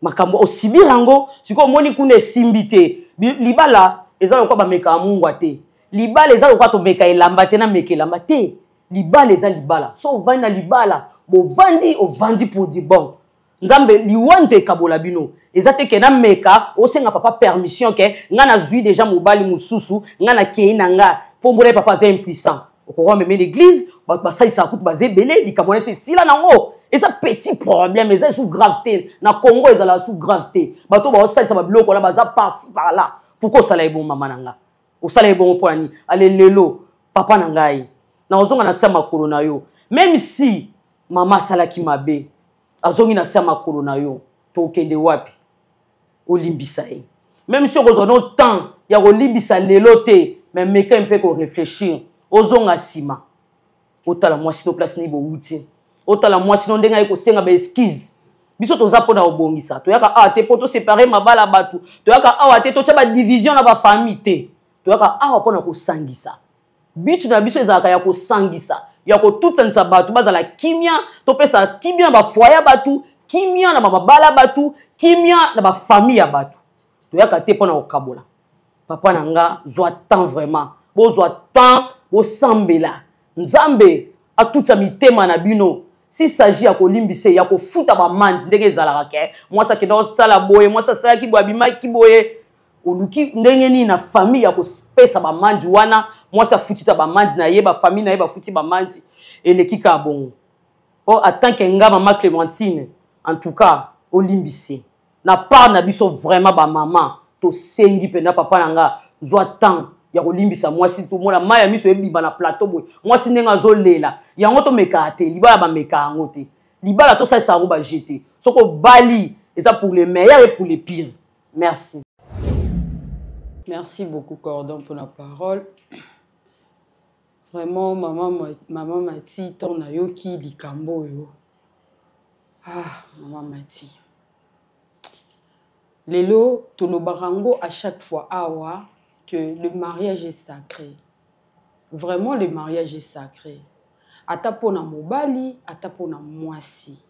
makambo osibirango siko moni kuna simbite libala eza ko ba meka mungwa te libala eza ko to meka elamba te na meka elamba te libala eza libala so vandi na libala bo vandi pour du bon nzambe liwante kabola bino eza te ke na meka osenga papa permission ke nga na zui déjà mobali mususu nga na kei na nga pombola papa za impuissant okoko meme l'église ba ça ça coûte basé belé likamona te sila nango. Et ça petit problème, ils sont sous gravité. Na Congo, ils sont sous gravité. Bato ba osali ça ba biloko la baza par-ci par-là. Pourquoi ça la bon maman nanga? O ça la bon poani. Allez lelo, papa nangai. Na ozonga na sama corona yo. Même si mama asalaki mabe azongi na se ya makolo na yo tokende wapi olimbisa ye même si okozwa no temps ya kolimbisa lelo te mais meka mpe korefléchir ozonga nsima otala mwasi no place ni bowuti otala mwasi no ndenge aye kosenga baexcuse biso toza mpona kobongisa toyaka awa te mpo tosepare mabala bato toyaka awa te totya badivision na bafamille te toyaka awa mpona kosangisa bitu na biso ezalaka ya kosangisa ya kotutanisa bato bazala kimia topesa kimia na bafoye ya bato kimia na bamabala bato kimia na bafamille ya bato toyaka te mpona kokabola papa na nga zwa temps vraiment bozwa temps bosambela nzambe atuta mitema na bino s'il s'agit ya kolimbise ya kofuta bamandi ndenge ezalaka ke mwasi akenda kosala boye mwasi asalaki boye abimaki boye oluki ndenge nini na famille ya kopesa bamandi wana mwasi afutita bamandi na ye bafamille na ye bafuti bamandi eleki ka bongo o atanke nga mama Clémentine en tout cas olimbise na part na biso vraiment bamama tosengi mpenza papa na nga zwa temps ya kolimbisa mwasi tomona mai ya miso ebima na plateau boye mwasi ndenge azolela yango tomeka te libala bameka yango te libala tosalisa yango bajete soki obali eza pour les meilleurs et pour les pires. Merci. Merci beaucoup Cordon pour la parole. Vraiment maman Mati torna yo ki likambo yo. Ah maman Mati. Lelo tolobarango à chaque fois awa que le mariage est sacré. Vraiment le mariage est sacré. Ata pona mobali, ata pona mwasi.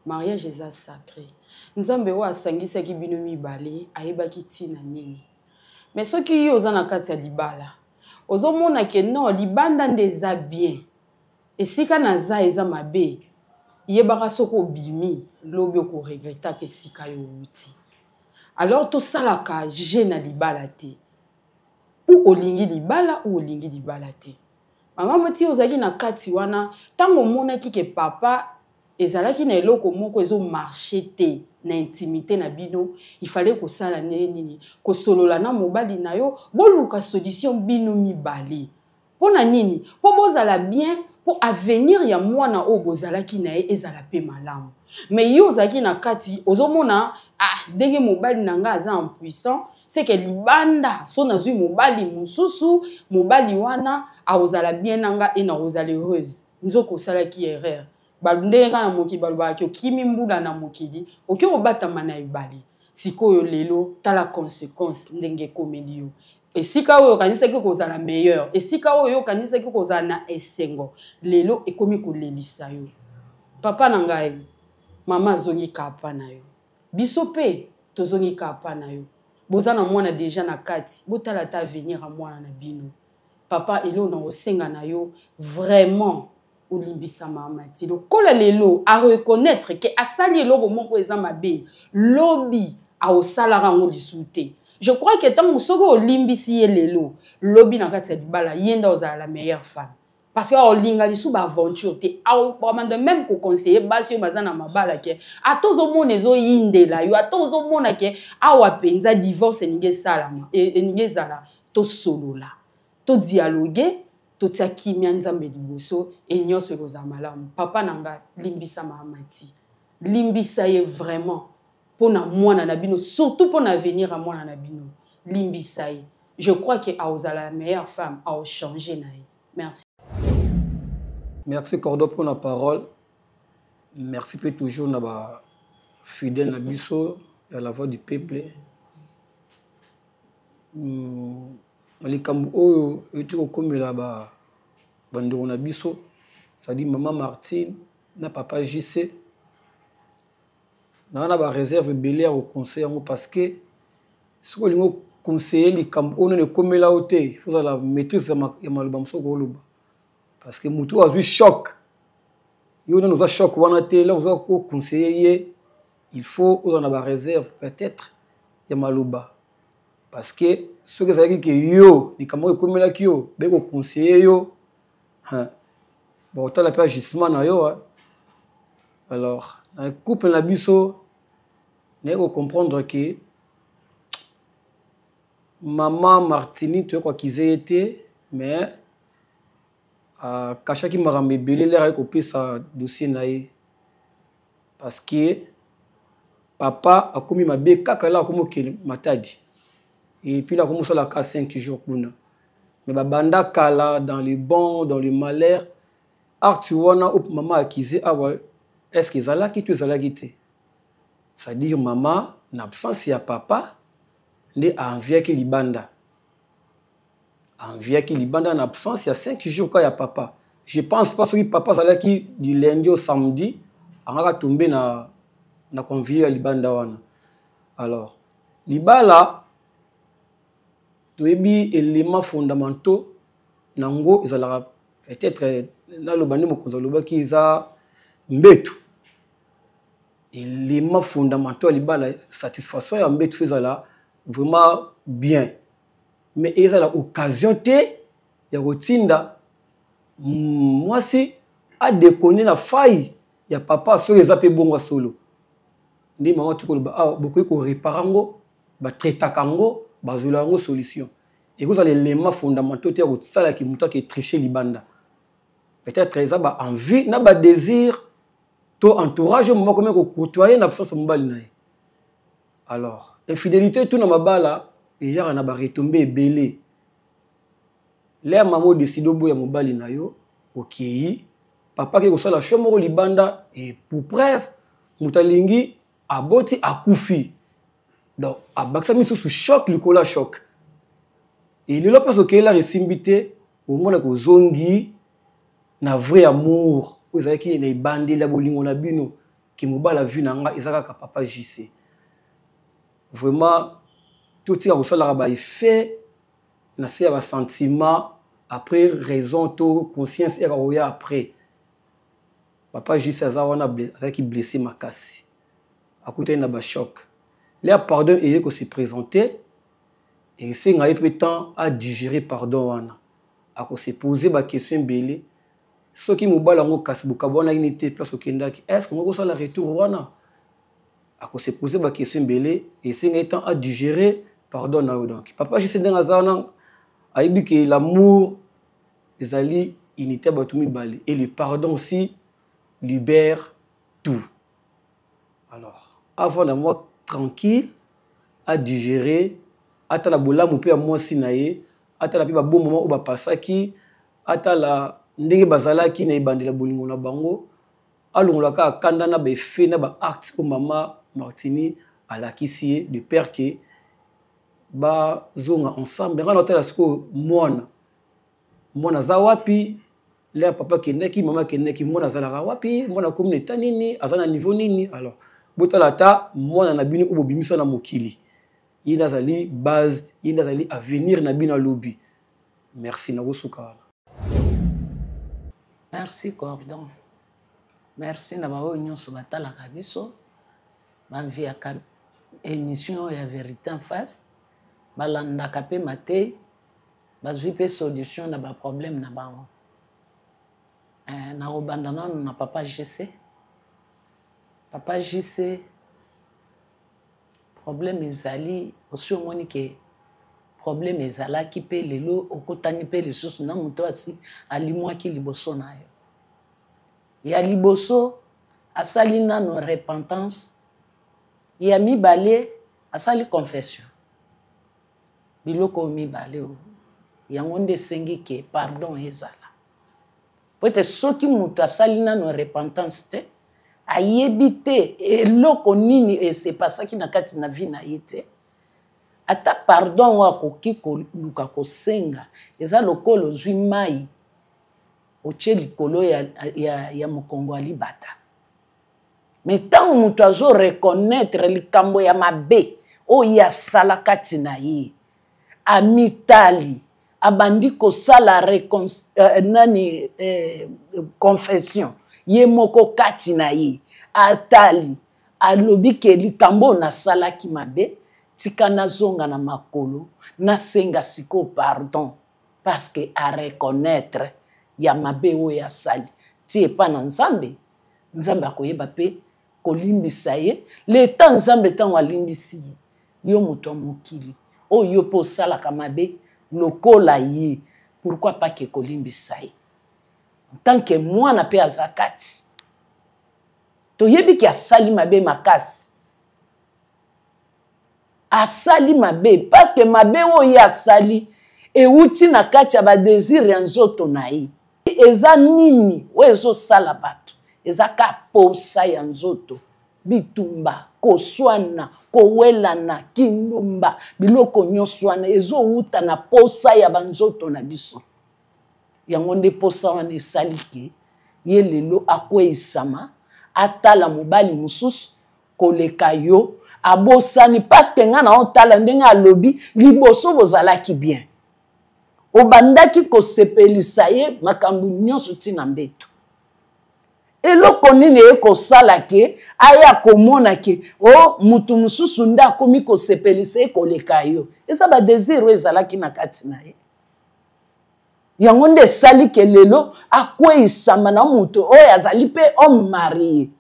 Mariage est sacré. Nzambe wa sangisa ki bino mibale ayebaki tina nini. Mais ce qui est aux anakati ya libala, ozo mona ke non libanda ndeza bien. Et si kana za eza mabe, yebaka soko bimi, lobi ko regretta ke sika yo uti. Alors to salaka jena libala te. Ou olingi libala ou olingi libala te. Maman Mati ozaki na kati wana, tango mona ki ke papa ezalaki na eloko moko ezo marché te. Na intimité na bino, il fallait que ça la nini, que solola na mobali na yo, boluka solution bino mibale. Pona nini, po bozala bien, pour avenir ya mwana o bozala ki na e ezala pe malamu. Mais yo zaki na kati, ozomona denge mobali nanga aza impuissant, c'est que libanda so nazui mobali mususu, mobali wana a ozala bien nanga e na ozala heureuse. Nzoko sala ki erreur. Balunde kana moki balba ki kimi mbula na mokili oki obata mana ibali sikoyo lelo tala conséquence ndenge komeli yo esika oyo kanisa ki kozala meilleur esika oyo kanisa ki kozala na esengo lelo ekomi kolelisa yo papa na ngai mama zongi kapa na yo biso pe tozongi kapa na yo bozana mwana déjà na kati botala ta venir à mwana na bino papa elo na osenga na yo vraiment Olimbisa Mati. Le kola lelo à reconnaître que asali loko moko ezama be lobby a osalara ngo disouté. Je crois que tant musoko olimbisi lelo lobby na kati ya dibala yenda ozala la meilleure femme. Parce que olinga lisu ba aventure te a même ko conseiller basio bazana mabala ke atozo mona ezo yindela yo atozo mona ke awa penza divorce ninge salama e ninge zala to solola to dialoguer totia kimia nzambe liboso e nyonso ekozala malamu papa nanga limbisa Mati limbisa ye vraiment pona mwana na bino surtout pona venir à mwana na bino limbisa ye je crois que aozala la meilleure femme a changer na ye. Merci. Merci Cordo pour la parole. Merci pour toujours na ba fidèle na biso à la voix du peuple. Malikambu oyo etiko komela ba bandeko na biso ça dit maman Martine na papa JC na ba réserve belé au conseil parce que ce que lingo conseiller likambu oyo ne komela ote il faut la maîtrise ya maloba msoko oloba parce que mutu azui choc yo nous a choc wana te là vous ko conseiller il faut on a ba réserve peut-être ya maloba parce que ce que ça veut dire que yo ni comment comme là yo be ko conseiller yo hein bon autant la page gisement na yo alors un couple na biso ne ko comprendre que maman Martini tu crois qu'ils étaient mais akashaki makambo ebele lere aye kopesa dossier na ye parce que papa akomi mabe kaka la akomi okende Matadi et puis là akomi osala ka 5 jours kuna mais babanda kala dans le bon dans le malheur acte wana maman accusé awa est-ce que ezalaki to ezalaki te c'est-à-dire maman na absence ya papa nde enviaki libanda en absence il y a 5 jours quand il y a papa. Je pense pas que papa azalaki du lundi au samedi angaka tomber na convier à libanda wana. Alors libala toyebi éléments fondamentaux nango ezalaka peut-être na lobande mokonzo lobaki za mbetu. Éléments fondamentaux libala satisfaction ya mbetu ezala vraiment bien. Mais il y a l'occasion il y a rotinda moi si a déconner la faille il y a papa sur les appels bon solo ndi maman tu ko ba beaucoup ko réparango ba traitakango ba zolango solution et vous allez l'élément fondamental te ko sala ki muta ki tricher libanda peut-être ça ba envie na ba désir to entourage moment comme ko côtoyer na absence mbali na. Alors infidélité tout na mabala et ya na ba retomber belé les maman décide boya mobali na yo okei papa ke ko sala chomo libanda et pour preuve mutalingi aboti akufi donc abaksa miso sous choc le cola choc et le lopes okei la resimbité au mona ko zongi na vrai amour ozaki na ibandi la bolingo na bino ki mobala vu na nga ezaka ka papa JC vraiment tout ça ressemble à effet na c'est un sentiment après raison to conscience et après papa juste ça wana ça qui blessé ma casse à côté na ba choc les pardon et que se présenter et c'est ngai peu temps à digérer pardon wana à ko se poser ba question belé ce qui mo bala ngo casse bukabona unité place au kendaki est-ce que ngo ça la retour wana à ko se poser ba question belé et c'est ngai temps à digérer pardon na donc papa je sais dans azana aibi que l'amour ezali unité batumi balé et le pardon aussi libère tout. Alors avant de moi tranquille à digérer ata la bolamu pe moi sinaye ata la pe ba bon moment ou ba pasaki ata la ndenge bazalaki na ibandela bolingo na bango alongolaka kanda na ba fait na ba acte ko mama Martini alakisi de père que ba zonga ensemble ngana tala siko mwana za wapi le papa kendeki mama kendeki mwana za la wapi mwana communauté nini azana niveau nini alors botala ta mwana na bino ko bimisa na mokili ina zali base ina zali avenir na bino lobby merci na bosuka merci Cordon merci na ba nyonso batala kabiso ba via émission ya vérité en face balanda kapé maté bazwi pe solution na ba problème na bango na obandana na papa JC problème ezali aussi omoni ke problème ezala ki pe lelo okotani pe lisusu na muto asi alimwaki liboso na yo ya liboso asali nano repentance ya mibale asali confession biloko mibale yango nde esengi ke pardon ezala peut-être soki mutu asali nano repentance te ayebi te eloko nini esepasaki na kati na vi na ye te ata pardon wakoki koluka kosenga eza lokolo ozwi mai otie likolo ya mokongo ya libata mais ntango mutu azo reconnaître likambo ya mabe oyo asala kati na ye amitali abandi kosala confession ye moko kati na ye atali alobi ke likambo nasalaki mabe tika nazonga na makolo nasenga siko pardon parce que a reconnaître ya mabe oyo asali ti epa na nzambe akoyeba pe kolimbisa ye leta nzambe ntango alimbisi ye yo moto mokili oyo yo mpo osalaka mabe lokola ye pourquoi pas ke kolimbisa ye en tant que mwana pe azakati toyebi ki asali mabe makasi asali mabe parce que mabe oyo asali euti na kati ya badésir ya nzoto na ye eza nini oyo ezosala bato eza ka posa ya nzoto bitumba koswana kowelana kindumba biloko nyonso wana ezowuta na posa ya banzoto na biso yango nde posa wana esali ke ye lelo akweyisama atala mobali mosusu koleka yo abosani paske nga na otala ndenge alobi liboso bozalaki bien obandaki kosepelisa ye makambo nyonso ntina mbeto eloko nini ekosala ke aya komona ke o mutu mosusu nde akomi kosepelisa ye koleka yo eza badésir oyo ezalaki na kati na ye yango nde esali ke lelo akweyisama na mutu oyo azali mpe homme marie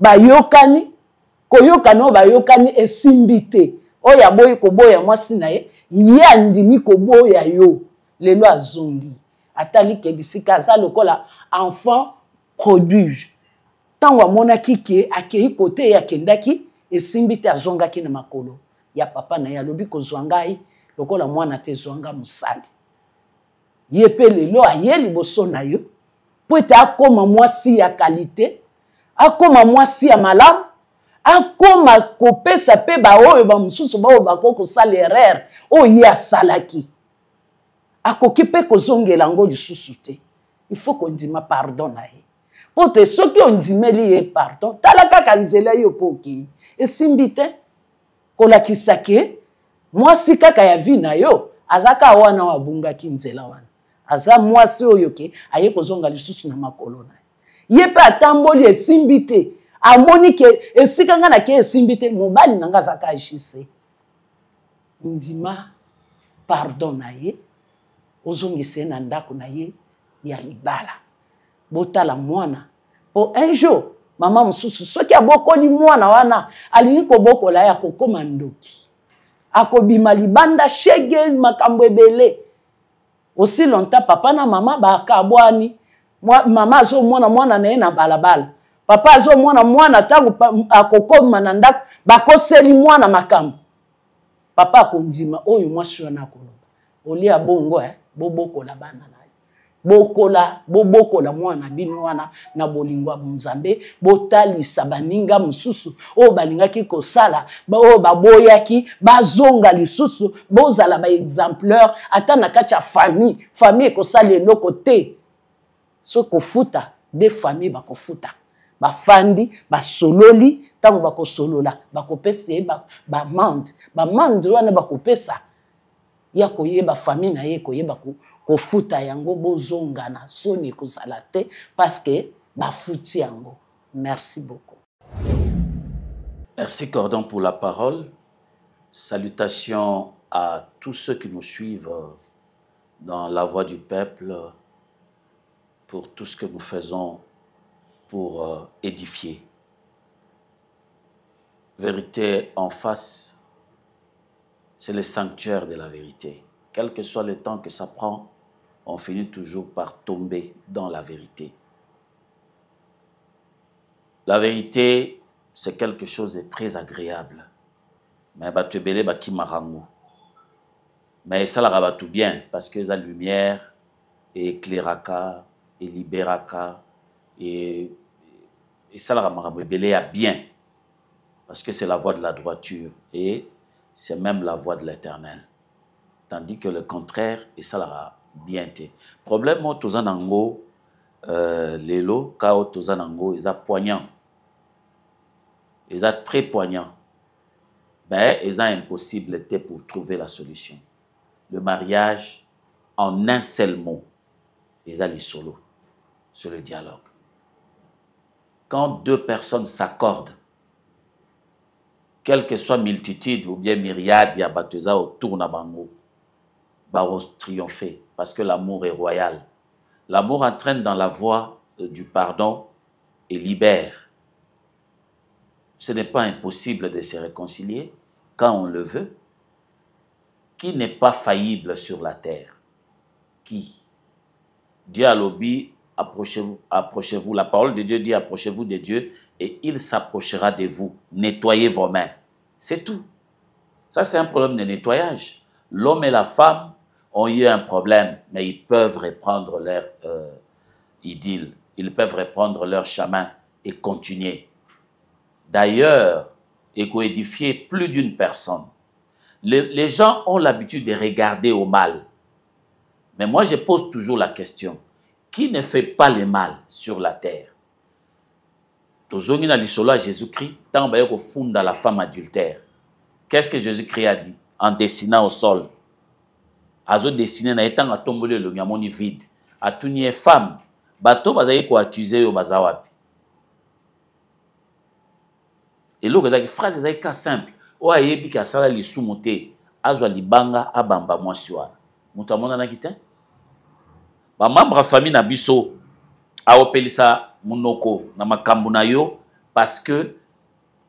bayokani koyokana oyo bayokani esimbi te oyo aboyi koboya mwasi na ye ye andimi koboya yo lelo azongi atali ke bisika aza lokola enfant prodige ntango amonaki ke akei kote ye akendaki esimbi te azongaki na makolo ya papa na ye alobi kozwa ngai lokola mwana te zwanga mosali ye mpe lelo aye liboso na yo po ete akoma mwasi ya kalite akoma mwasi ya malamu akoma kopesa mpe baoyo bamosusu baoyo bakoki kosala erreur oyo ye asalaki akoki mpe kozongela yango lisusu te il faut kondima pardon na ye po te soki ondimeli ye pardon tala kaka nzela yo mpo okei esimbi te kolakisa ke mwasi kaka ya vi na yo azaka wana oyo abungaki nzela wana aza mwasi oyo ke aye kozonga lisusu na makolo na ye mpe atamboli esimbi te amoni ke esika nga na ke esimbi te mobali na nga azaka agise ndima pardon na ye ozongisa ye na ndako na ye ya libala botala mwana po un jour mama mosusu soki abokoli mwana wana alingi kobokola ye akokoma ndoki akobima libanda shege makambo ebele aussi longtemps papa na mama bakabwani mama azomona mwana na ye na balabala papa azomona mwana ntango akokoma na ndako bakoseli mwana makambo papa akondima oyo mwasi wana akoloba olia bongo bobokola bana na bobokola mwana bino wana na bolingo ya bonzambe botalisa baninga mosusu oyo balingaki kosala oyo baboyaki bazonga lisusu bozala baexemplaire ata na kati ya famille ekosala eloko te so kofuta de famille bakofuta bafandi basololi ntango bakosolola bakopesa ye bamande wana bakopesa ya koyeba famille na ye koyeba kofuta yango bozongana soni ekozala te parce que bafuti yango. Merci beaucoup. Merci Cordon pour la parole. Salutations à tous ceux qui nous suivent dans la voix du peuple pour tout ce que nous faisons pour édifier. Vérité en face, c'est le sanctuaire de la vérité. Quel que soit le temps que ça prend, on finit toujours par tomber dans la vérité. La vérité, c'est quelque chose de très agréable. Mais batubele baki marango. Mais ça la rabat tout bien parce que la lumière éclairaka et libéraka et ça la rabat a bien parce que c'est la voie de la droiture et c'est même la voie de l'Éternel. Tandis que le contraire, et ça l'a bien été. Problème, tozanango, lelo, kao tozanango, ils a poignant. Ils a très poignant. Ben, ils a impossible pour trouver la solution. Le mariage, en un seul mot, ils a les solos sur le dialogue. Quand deux personnes s'accordent, quelle que soit multitude ou bien myriade, il y a bateza autour na bango. Baros triompher parce que l'amour est royal. L'amour entraîne dans la voie du pardon et libère. Ce n'est pas impossible de se réconcilier quand on le veut. Qui n'est pas faillible sur la terre? Qui? Dieu a lobby, approchez-vous, approchez-vous. La parole de Dieu dit approchez-vous de Dieu et il s'approchera de vous. Nettoyez vos mains. C'est tout. Ça, c'est un problème de nettoyage. L'homme et la femme ont eu un problème, mais ils peuvent reprendre leur idylle. Ils peuvent reprendre leur chemin et continuer. D'ailleurs, et coédifier plus d'une personne. Les gens ont l'habitude de regarder au mal. Mais moi, je pose toujours la question. Qui ne fait pas le mal sur la terre? Tozongi na lisolo à Jésus-Christ, tant que funda la femme adultère. Qu'est-ce que Jésus-Christ a dit? En dessinant au sol. Azo dessiné na etanga tombole le nyamoni vide. A tuniye femme. Bato bazaye ko accuser yo bazawapi. Et là, il y a une phrase qui simple. O ayebi ka sala li sumote, azwa libanga abamba mwasiwa. Mutamona na kite? Ba membre famille na biso a opelisa munoko na makambu na yo parce que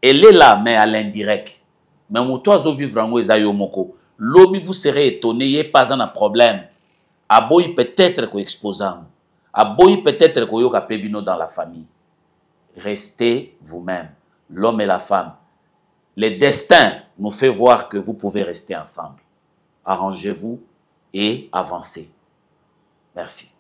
elle est là mais à l'indirect. Mais muto azo vivre ngo eza yo moko. Lobi vous serez étonné, il n'y a pas un problème. Aboyi peut-être ko exposant. Aboyi peut-être ko yoka pebino dans la famille. Restez vous-même. L'homme et la femme. Le destin nous fait voir que vous pouvez rester ensemble. Arrangez-vous et avancez. Merci.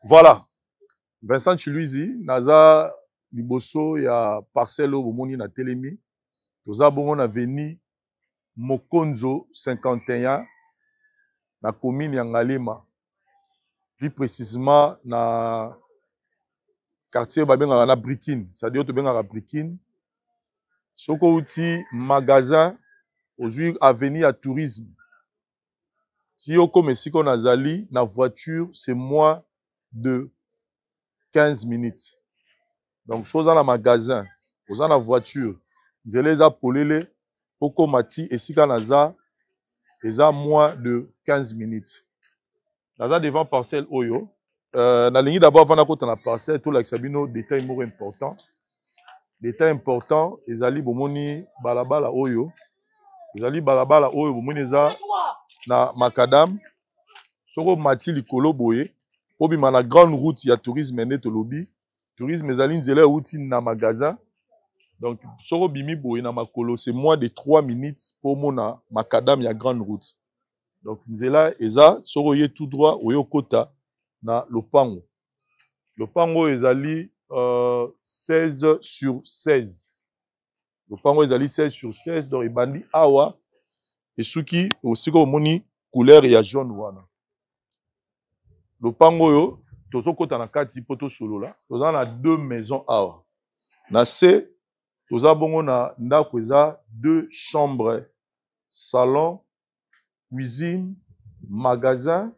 Voilà. Vincent Chiluizi, naza liboso ya parcelle au moni na telemi. Toza bongo na veni Mokonzo 51 na commune ya Ngalema. Plus précisément na quartier babenga na Brikine, c'est-à-dire to benga Brikine. Soko outi magasin aujourd'hui avenue à tourisme. Si yo comme si qu'on a zali na voiture, c'est moins de 15 minutes. Donc so za na magasin, oza na voiture, nzele za polele poko mati esika naza eza moins de 15 minutes. Naza devant parcelle oyo. Na lingi d'abord avant kota na parcelle to la sabino détail moko important. Détail important ezali bomoni balabala oyo. Ezali balabala oyo bomoni eza na makadam. Soko mati likolo boye obima na grande route ya tourisme nde to lobi. Tourisme ezali nzela outi na magasin. Donc, soko bimi boye na makolo, c'est moins de 3 minutes pour mona makadam ya grande route. Donc, nzela eza, soko ye tout droit, oyo kota na lopango. Lopango ezali 16 sur 16. Lopango ezali 16 sur 16, donc ebandi awa, et suki, aussi ko moni couleur ya jaune wana. Lopango yo, tozo kota na kati poto solo la, toza na 2 maisons awa. Na C, toza bongo na ndako eza 2 chambres, salon, cuisine, magasin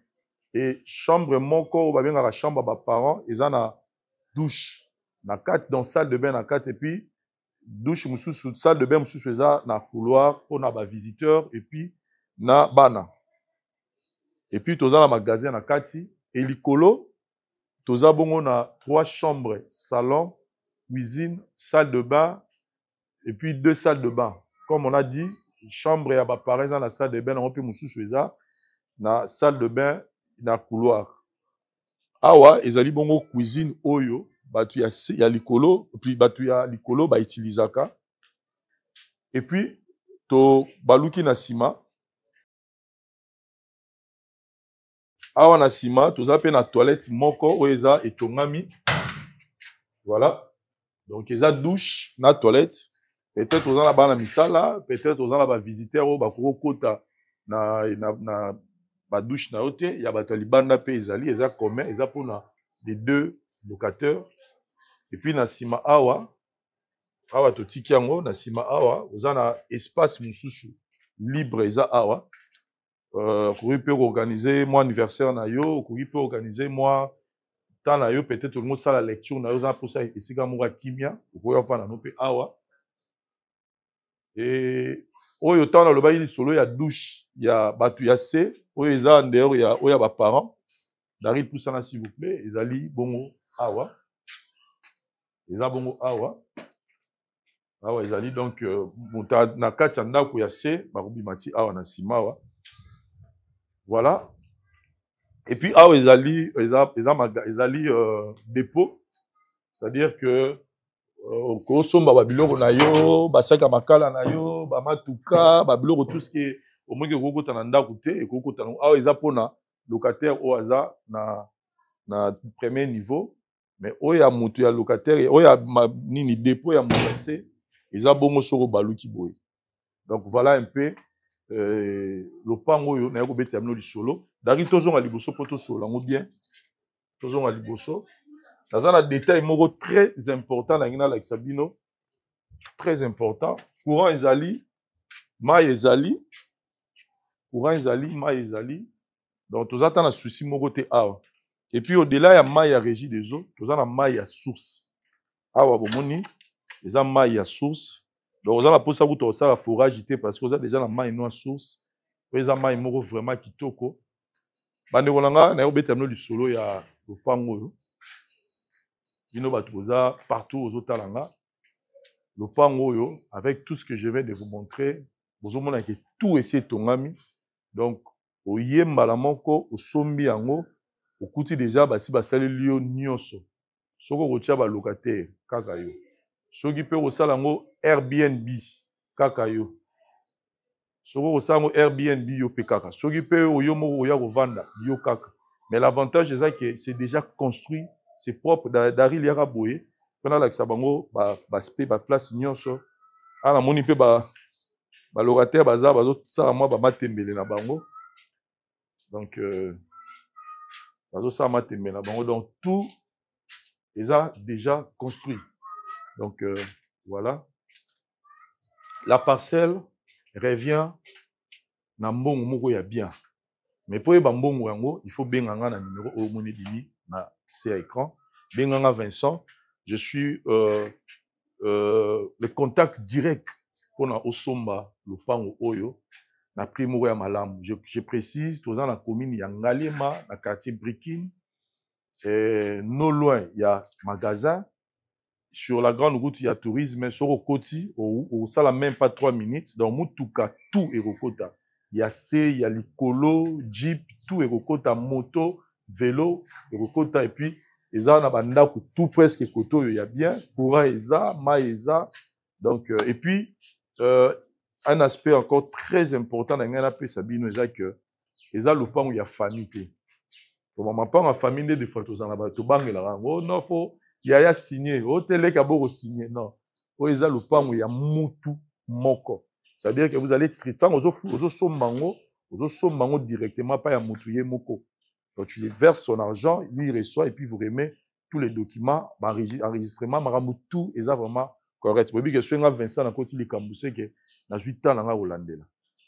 et chambre moko babenga la chambre ba parents eza na douche na kati dans salle de bain na kati et puis douche mususu salle de bain mususu eza na couloir pour na ba visiteurs et puis na bana et puis toza na magasin na kati et likolo toza bongo na 3 chambres, salon, cuisine, salle de bain et puis 2 salles de bain. Comme on a dit, chambre ya ba parents dans la salle de bain on peut mususu eza na salle de bain na couloir. Awa ezali bongo cuisine oyo batu ya likolo puis batu ya likolo ba utilisaka. Et puis to baluki na sima. Awa na sima toza pe na toilette moko oyo eza etongami. Voilà. Donc eza douche na toilette. Peut-être aux gens là-bas misala, peut-être aux gens là-bas visiteurs au bakoko kota na ba douche na hote, il y a ba talibanda pe ezali, eza commun, eza pour na les 2 locataires. Et puis na sima awa to tiki yango na sima awa, aux gens na espace mususu libre eza awa. Kouri peut organiser moi anniversaire na yo, kouri peut organiser moi temps na yo, peut-être tout le monde ça la lecture na yo za pour ça ici ka moura kimia, kouri fa na no pe awa. Et oyo tana loba yi solo ya douche ya batu ya C oyo eza ndeur ya oya ba parents dari poussana s'il vous plaît ezali bongo awa eza bongo awa awa ezali donc moto na kati ya ndako ya se bakobima ti awa na nsima awa voilà. Et puis awa ezali dépôt, c'est-à-dire que okosomba babiloko na yo basaka makala na yo bamatuka babiloko tout ce qui est au moins ekokota na ndako te ekokota awa eza mpona locataire oyo aza na premier niveau, mais oyo ya moto ya locataire oyo ya nini dépôt ya moto ya se eza bongo soko baluki boye. Donc voilà un peu lopango oyo naye kobeta bino lisolo dari tozonga liboso po tosolola ngo bien tozonga liboso naza na détail moko très important na ngina lakisa bino très important. Courant ezali mai ezali courant ezali mai ezali donc toza ta na souci moko te awa. Et puis au-delà ya mai ya régie des eaux toza na mai ya source awa bomoni eza mai ya source. Donc, vous avez posé la forage parce que vous avez déjà la main noire source. Vous avez la main vraiment kitoko. Bande kolanga na yo betamno du solo ya lopango. Bino batuza partout aux otalanga. Lopango yo avec tout ce que je viens de vous montrer, vous avez que tout essayer tongami. Donc, au yemba la moko au sombi yango, au kuti déjà basi basali lio nyonso. Soko rotia ba locataire kaka yo. Soki pe osala ngo Airbnb kaka yo. Soko osala ngo Airbnb yo pe kaka. Soki pe oyo moko oya kovanda yo kaka. Mais l'avantage c'est que c'est déjà construit, c'est propre dari liaka boye. Fana la kisabango ba place nyonso. Ana moni pe ba locataire baza bazo sala moi ba matembele na bango. Donc bazo sala matembele na bango, donc tout est déjà construit. Donc voilà. La parcelle revient na mbongo moko ya bien. Mais pour yeba mbongo yango, il faut benganga na numéro au moni dini na c'est à écran. Benganga Vincent, je suis le contact direct pour na osomba le pango oyo na primo ya malamu. Je précise, tous na commune ya Ngalema, na quartier Brikin. Non loin, il y a magasin. Sur la grande route, il y a tourisme. Sur le côté, ça n'a même pas 3 minutes. Dans Moutouka, tout est Rokota. Il y a C, il y a l'icolo, Jeep, tout est Rokota, moto, vélo, Rokota. Et puis, ils ont tout presque Koto, il y a bien. Courant, Eza, Maïza. Donc, et puis, un aspect encore très important dans l'AP Sabino, c'est que ils ont le pan où il y a famille. Pour ma part, ma famille, des fois, tous en a tout bang et la oh non, faut. Il y a signé, au télé kaboro signé, non. Au eza le pan où il y a mutu moko. C'est-à-dire que vous allez traiter, aux sommango directement, pas à mutuye moko. Donc tu lui verses son argent, lui il reçoit et puis vous remet tous les documents, enregistrement, tout est vraiment correct. Vous voyez que sur Vincent, on a continué les camboussés que dans 8 ans, on a hollandais.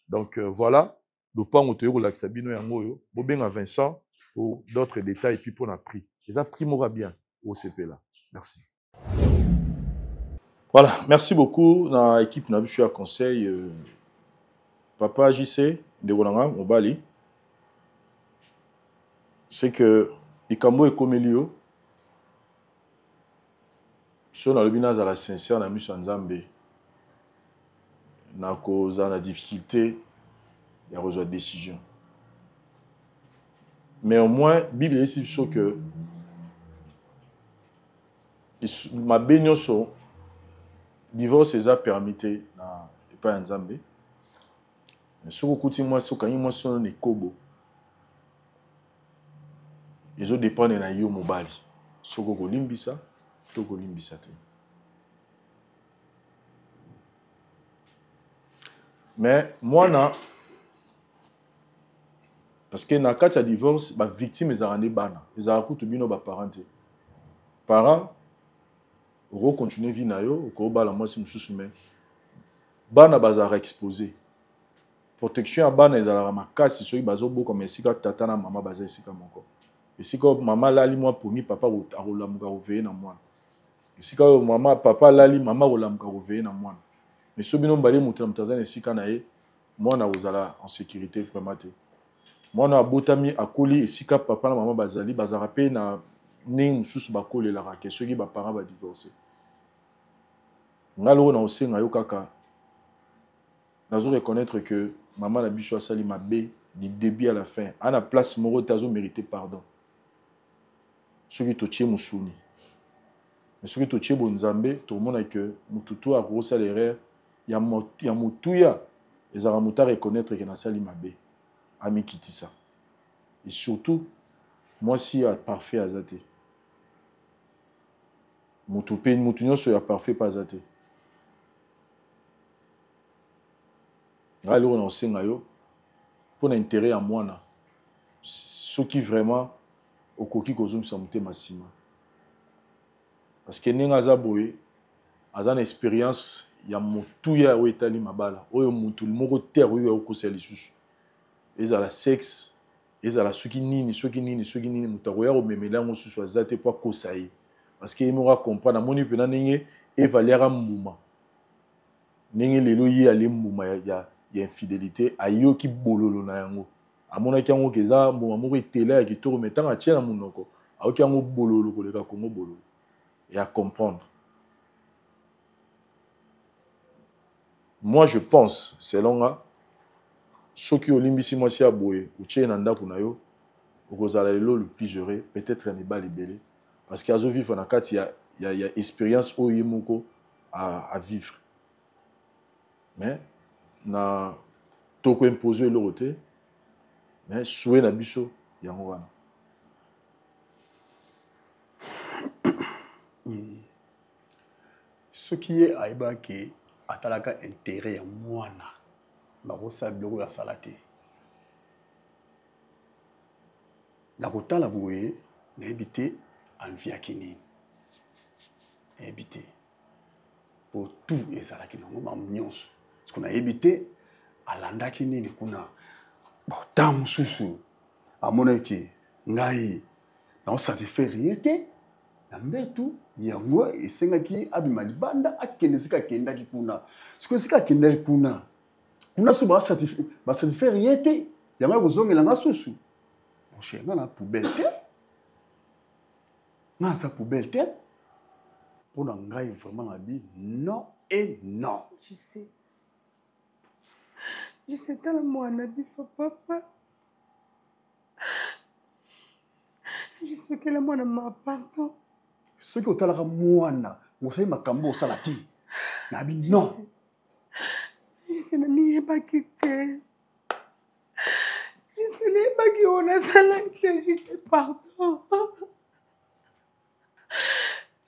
Donc voilà, le pan où tu es au lac Sabino et en Moyo, Bobin à Vincent pour d'autres détails et puis pour la prix. Les a pris moi bien. OCP là. Merci. Voilà, merci beaucoup dans l'équipe na bichu à conseil Papa JC de Golanga Mobali. C'est que Ikambo et Komelio sont dans le binaz à la sincère na mission Nzambe. Na cause la difficulté il y a besoin de décision. Mais au moins Bible est si sûr que ma bénioso divorce est permis na pas Nzambe. Mais ce que moi ce quand moi son ne kobo. Ils ont dépendre na yo mobali. Ce que ko limbisa, to ko limbisa te. Mais moi na parce que na kati ya divorce ba victime ezara ne bana, ezara kutu bino ba parenté. Parents on continue vie na yo ko bala moi si mususu mais bana bazara exposé protection ya bana ezala makasi soki bazo boka mais sika tata na mama baza sika moko sika mama lali moi pour papa arolamuka roveye na mwana sika mama papa lali mama arolamuka roveye na mwana mais so bino mbali mutu na mutazana sika na ye mwana ozala en sécurité vraiment te mwana abotami akoli sika papa na mama bazali bazara pe na ning mususu bakolela ka soki ba parents ba divorcer. Ngalo na osenga yo kaka. Nazo reconnaître que maman na biso asali mabe du début à la fin. À la place moro tazo mérité pardon. Ce qui totie musuni. Mais ce qui totie bonzambe, tout le monde a que mututu a gros l'erreur. Ya mutuya. Les aramuta reconnaître que na sali mabe. Ami kiti ça. Et surtout, moi si a parfait azate. Mutupe mutunyo so ya parfait pas azate. Alors on enseigna yo pour intérêt à moi na. Ce qui vraiment au koki kozum samute masima. Parce que nenga za boye azan expérience ya mutuya o etali mabala. Oyo mutu moko terre oyo okoseli susu. Ezala sexe, ezala soki nini mutakoya o memela ngo susu azate po kosaye. Parce que imora comprendre amoni pena nenge evaluera mbuma. Nenge lelo yi ale mbuma ya infidélité ayo ki bololo na yango. Amona ki yango keza mbuma moko etela ya kitoko metanga tia na munoko. Ayo ki yango bololo koleka kongo bololo. Et à comprendre. Moi je pense selon moi ceux qui olimbisi moi si aboye ou tche nanda kunayo okozala lelo le plus heureux peut-être ne pas libéré parce qu'il y a vivre na kati il y a expérience oyemoko à vivre. Mais na toko imposer l'autre mais soué na biso yango wana. Ce qui est aïba qui atalaka intérêt ya mwana bakosa biloko ya salate na kotala boye na ebité enviaki nini ebité pour tout ezalaki nango mamnyonso parce qu'on a évité alandaki nini kuna ta mosusu amonaki ngai na satisfaire yete na mbetu yango esengaki abima libanda akende sika kendaki kuna siko sika kendaki kuna so ba satisfaire yete yango kozongela nga susu moshenga na poubelle te na sa poubelle te pour ngai vraiment la vie non et non. Je sais tellement moi biso papa. Je sais que le moi m'a pardon. Ce qui est là, moi, je sais makambo salati. Nabi non. Je sais n'ai pas quitté. Je sais n'ai pas qui on a salati. Je sais pardon.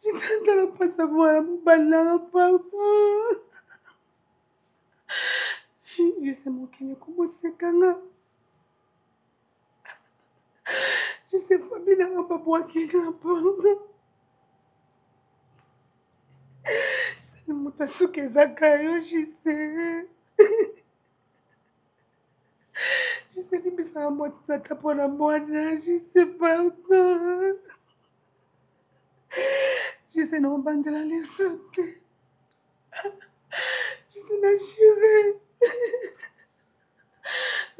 Je sais que pas savoir mon pardon. Je sais mon qui ne commence quand. Je sais famille n'a pas boire qui n'a pardon. C'est le mutasuke zakayo, je sais. Je sais que c'est un mot de ta pour la moine, je sais pardon. Je sais non bande la leçon. Je sais n'assurer.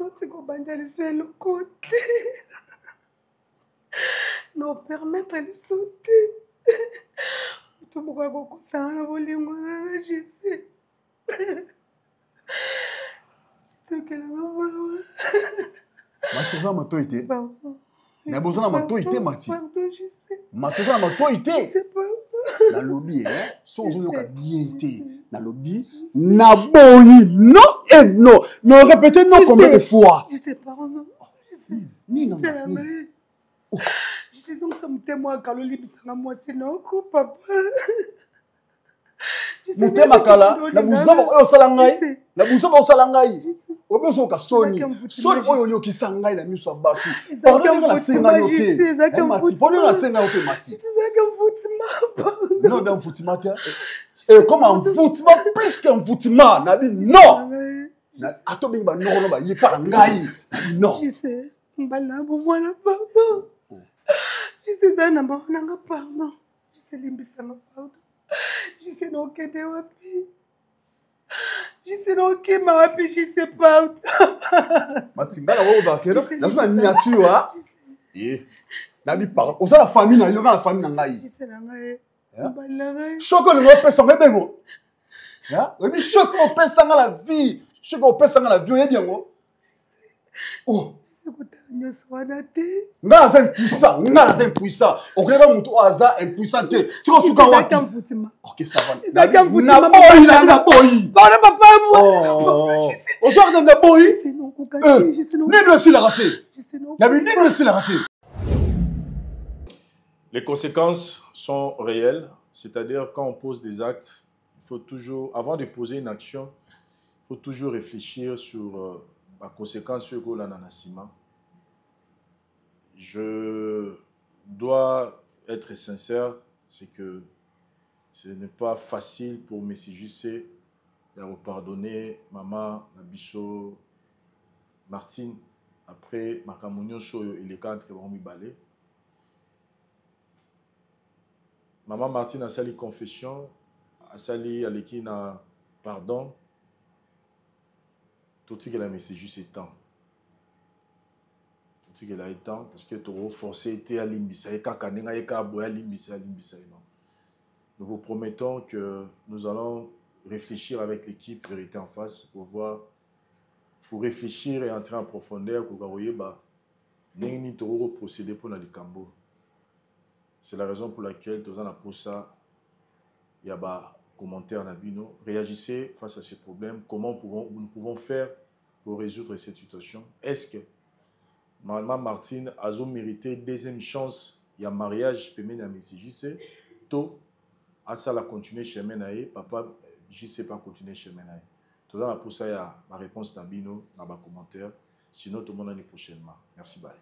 Non, tu vas bande la leçon le côté. Non, permettre de sauter. Tout le monde a un bolingo, je sais. Je sais que la maman. Matoza matoite. Pardon. Na besoin na matoite mati. Pardon, je sais. Matoza matoite. Je sais pas. Na lobby sans oyoka bien té. Na lobby na boyi non et non. Ne répétez non combien de fois. Je sais pas. Je sais. Ni non. Je sais donc ça me témoigne quand le lit ça moi c'est non papa. Mutema kala na buzaba oyo salangai na buzaba osalangai obeso ka soni oyo yo kisangai na miso abatu pardon na senga yote mati pardon na senga yote mati c'est un foutima non d'un foutima et comme un foutima plus qu'un foutima na bi non ato bingi ba no ba yeka ngai non je sais mbala bo mwana pardon je sais ça na ba nanga pardon je sais limbisa na pardon. Je sais non que de wapi. Je sais non que ma wapi, je sais pas. Matinga la woba kero. La zona miniature ah. Eh. Nabi parle. Osa la famille na yo la famille na ngai. Je sais na ngai. Mbala ngai. Choko le wope so ngebengo. oyebi choc opesanga la vie choc opesanga la vie oyebi yango oh nga naza impuissant okoyeba moto oyo aza impuissant te siko osuka wapi ok ça va naboyi ozwaka naboyi nini esilaka te nabi nini esilaka te. Les conséquences sont réelles, c'est-à-dire quand on pose des actes, il faut toujours, avant de poser une action, il faut toujours réfléchir sur la conséquence sur l'ananasima. Je dois être sincère, c'est que ce n'est pas facile pour M. JC de pardonner maman Nabiso Martine après Makamunyo Soyo et les quatre qui vont m'y balayer. Maman Martine a sali confession, a sali aleki na pardon. Tout ce qu'elle a mis, c'est juste temps. Tout ce qu'elle a eu temps, parce que tu as forcé, tu as limbissé, nous vous promettons que nous allons réfléchir avec l'équipe Vérité en face pour voir, pour réfléchir et entrer en profondeur pour voir ni procéder pour le Cambo. C'est la raison pour laquelle nous avons pour ça, il y a des commentaires dans Bino. Réagissez face à ces problèmes. Comment nous pouvons faire pour résoudre cette situation? Est-ce que Maman Martine a mérité deuxième chance? Il y a mariage, permet à M. JC. Tôt, à ça la continuer chez Menaye. Papa, JC pas continuer chez Menaye. Tout ça pour ça, il y a ma réponse dans Bino, dans les commentaires. Sinon, tout le monde l'année prochainement. Merci, bye.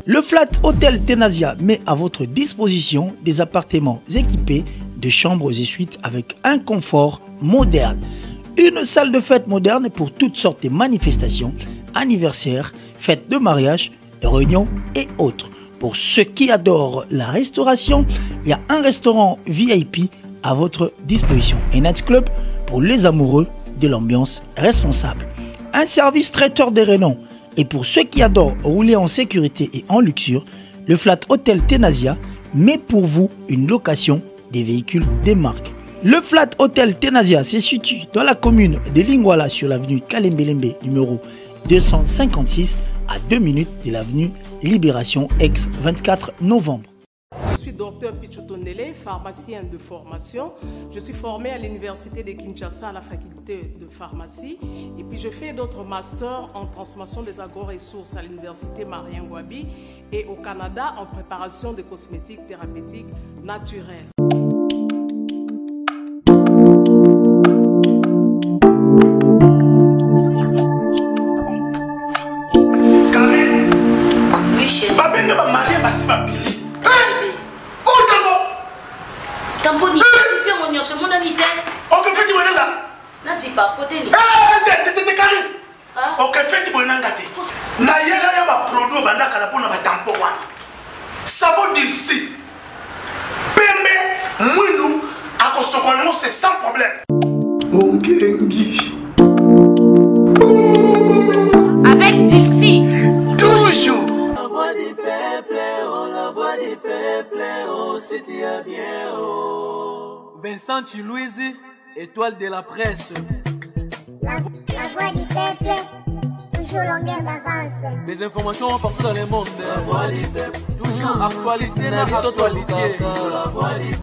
Le Flat Hotel Tenasia met à votre disposition des appartements équipés de chambres et suites avec un confort moderne. Une salle de fête moderne pour toutes sortes de manifestations, anniversaires, fêtes de mariage, réunions et autres. Pour ceux qui adorent la restauration, il y a un restaurant VIP à votre disposition. Un night club pour les amoureux de l'ambiance responsable. Un service traiteur de renom. Et pour ceux qui adorent rouler en sécurité et en luxure, le Flat Hotel Tenasia met pour vous une location des véhicules des marques. Le Flat Hotel Tenasia se situe dans la commune de Lingwala sur l'avenue Kalembelembe numéro 256 à 2 minutes de l'avenue Libération ex 24 novembre. Je suis docteur Pichotondele, pharmacien de formation. Je suis formé à l'université de Kinshasa à la faculté de pharmacie. Et puis je fais d'autres masters en transformation des agro-ressources à l'université Marien Ngouabi et au Canada en préparation de cosmétiques thérapeutiques naturelles. Karen, oui chérie. Babende ba marié basi ba bili. Tamponi, c'est bien mon c'est mon ami. Ok, fais-tu bonheur là? Non, c'est pas côté. T'es carré. Ok, fais-tu bonheur là? Na yela ya ba produit banda kala pona ba tampon wana. Savon d'ici. Pembe, mwindu, akosokono c'est sans problème. Ongengi. Avec Dixie. Toujours. La voix du peuple, oh, la voix du peuple, oh, c'était bien, oh. Vincent Chilouise, étoile de la presse. La voix du peuple, toujours longueur d'avance. Les informations partout dans le monde. La voix du peuple, toujours actualité, la actualité. La voix du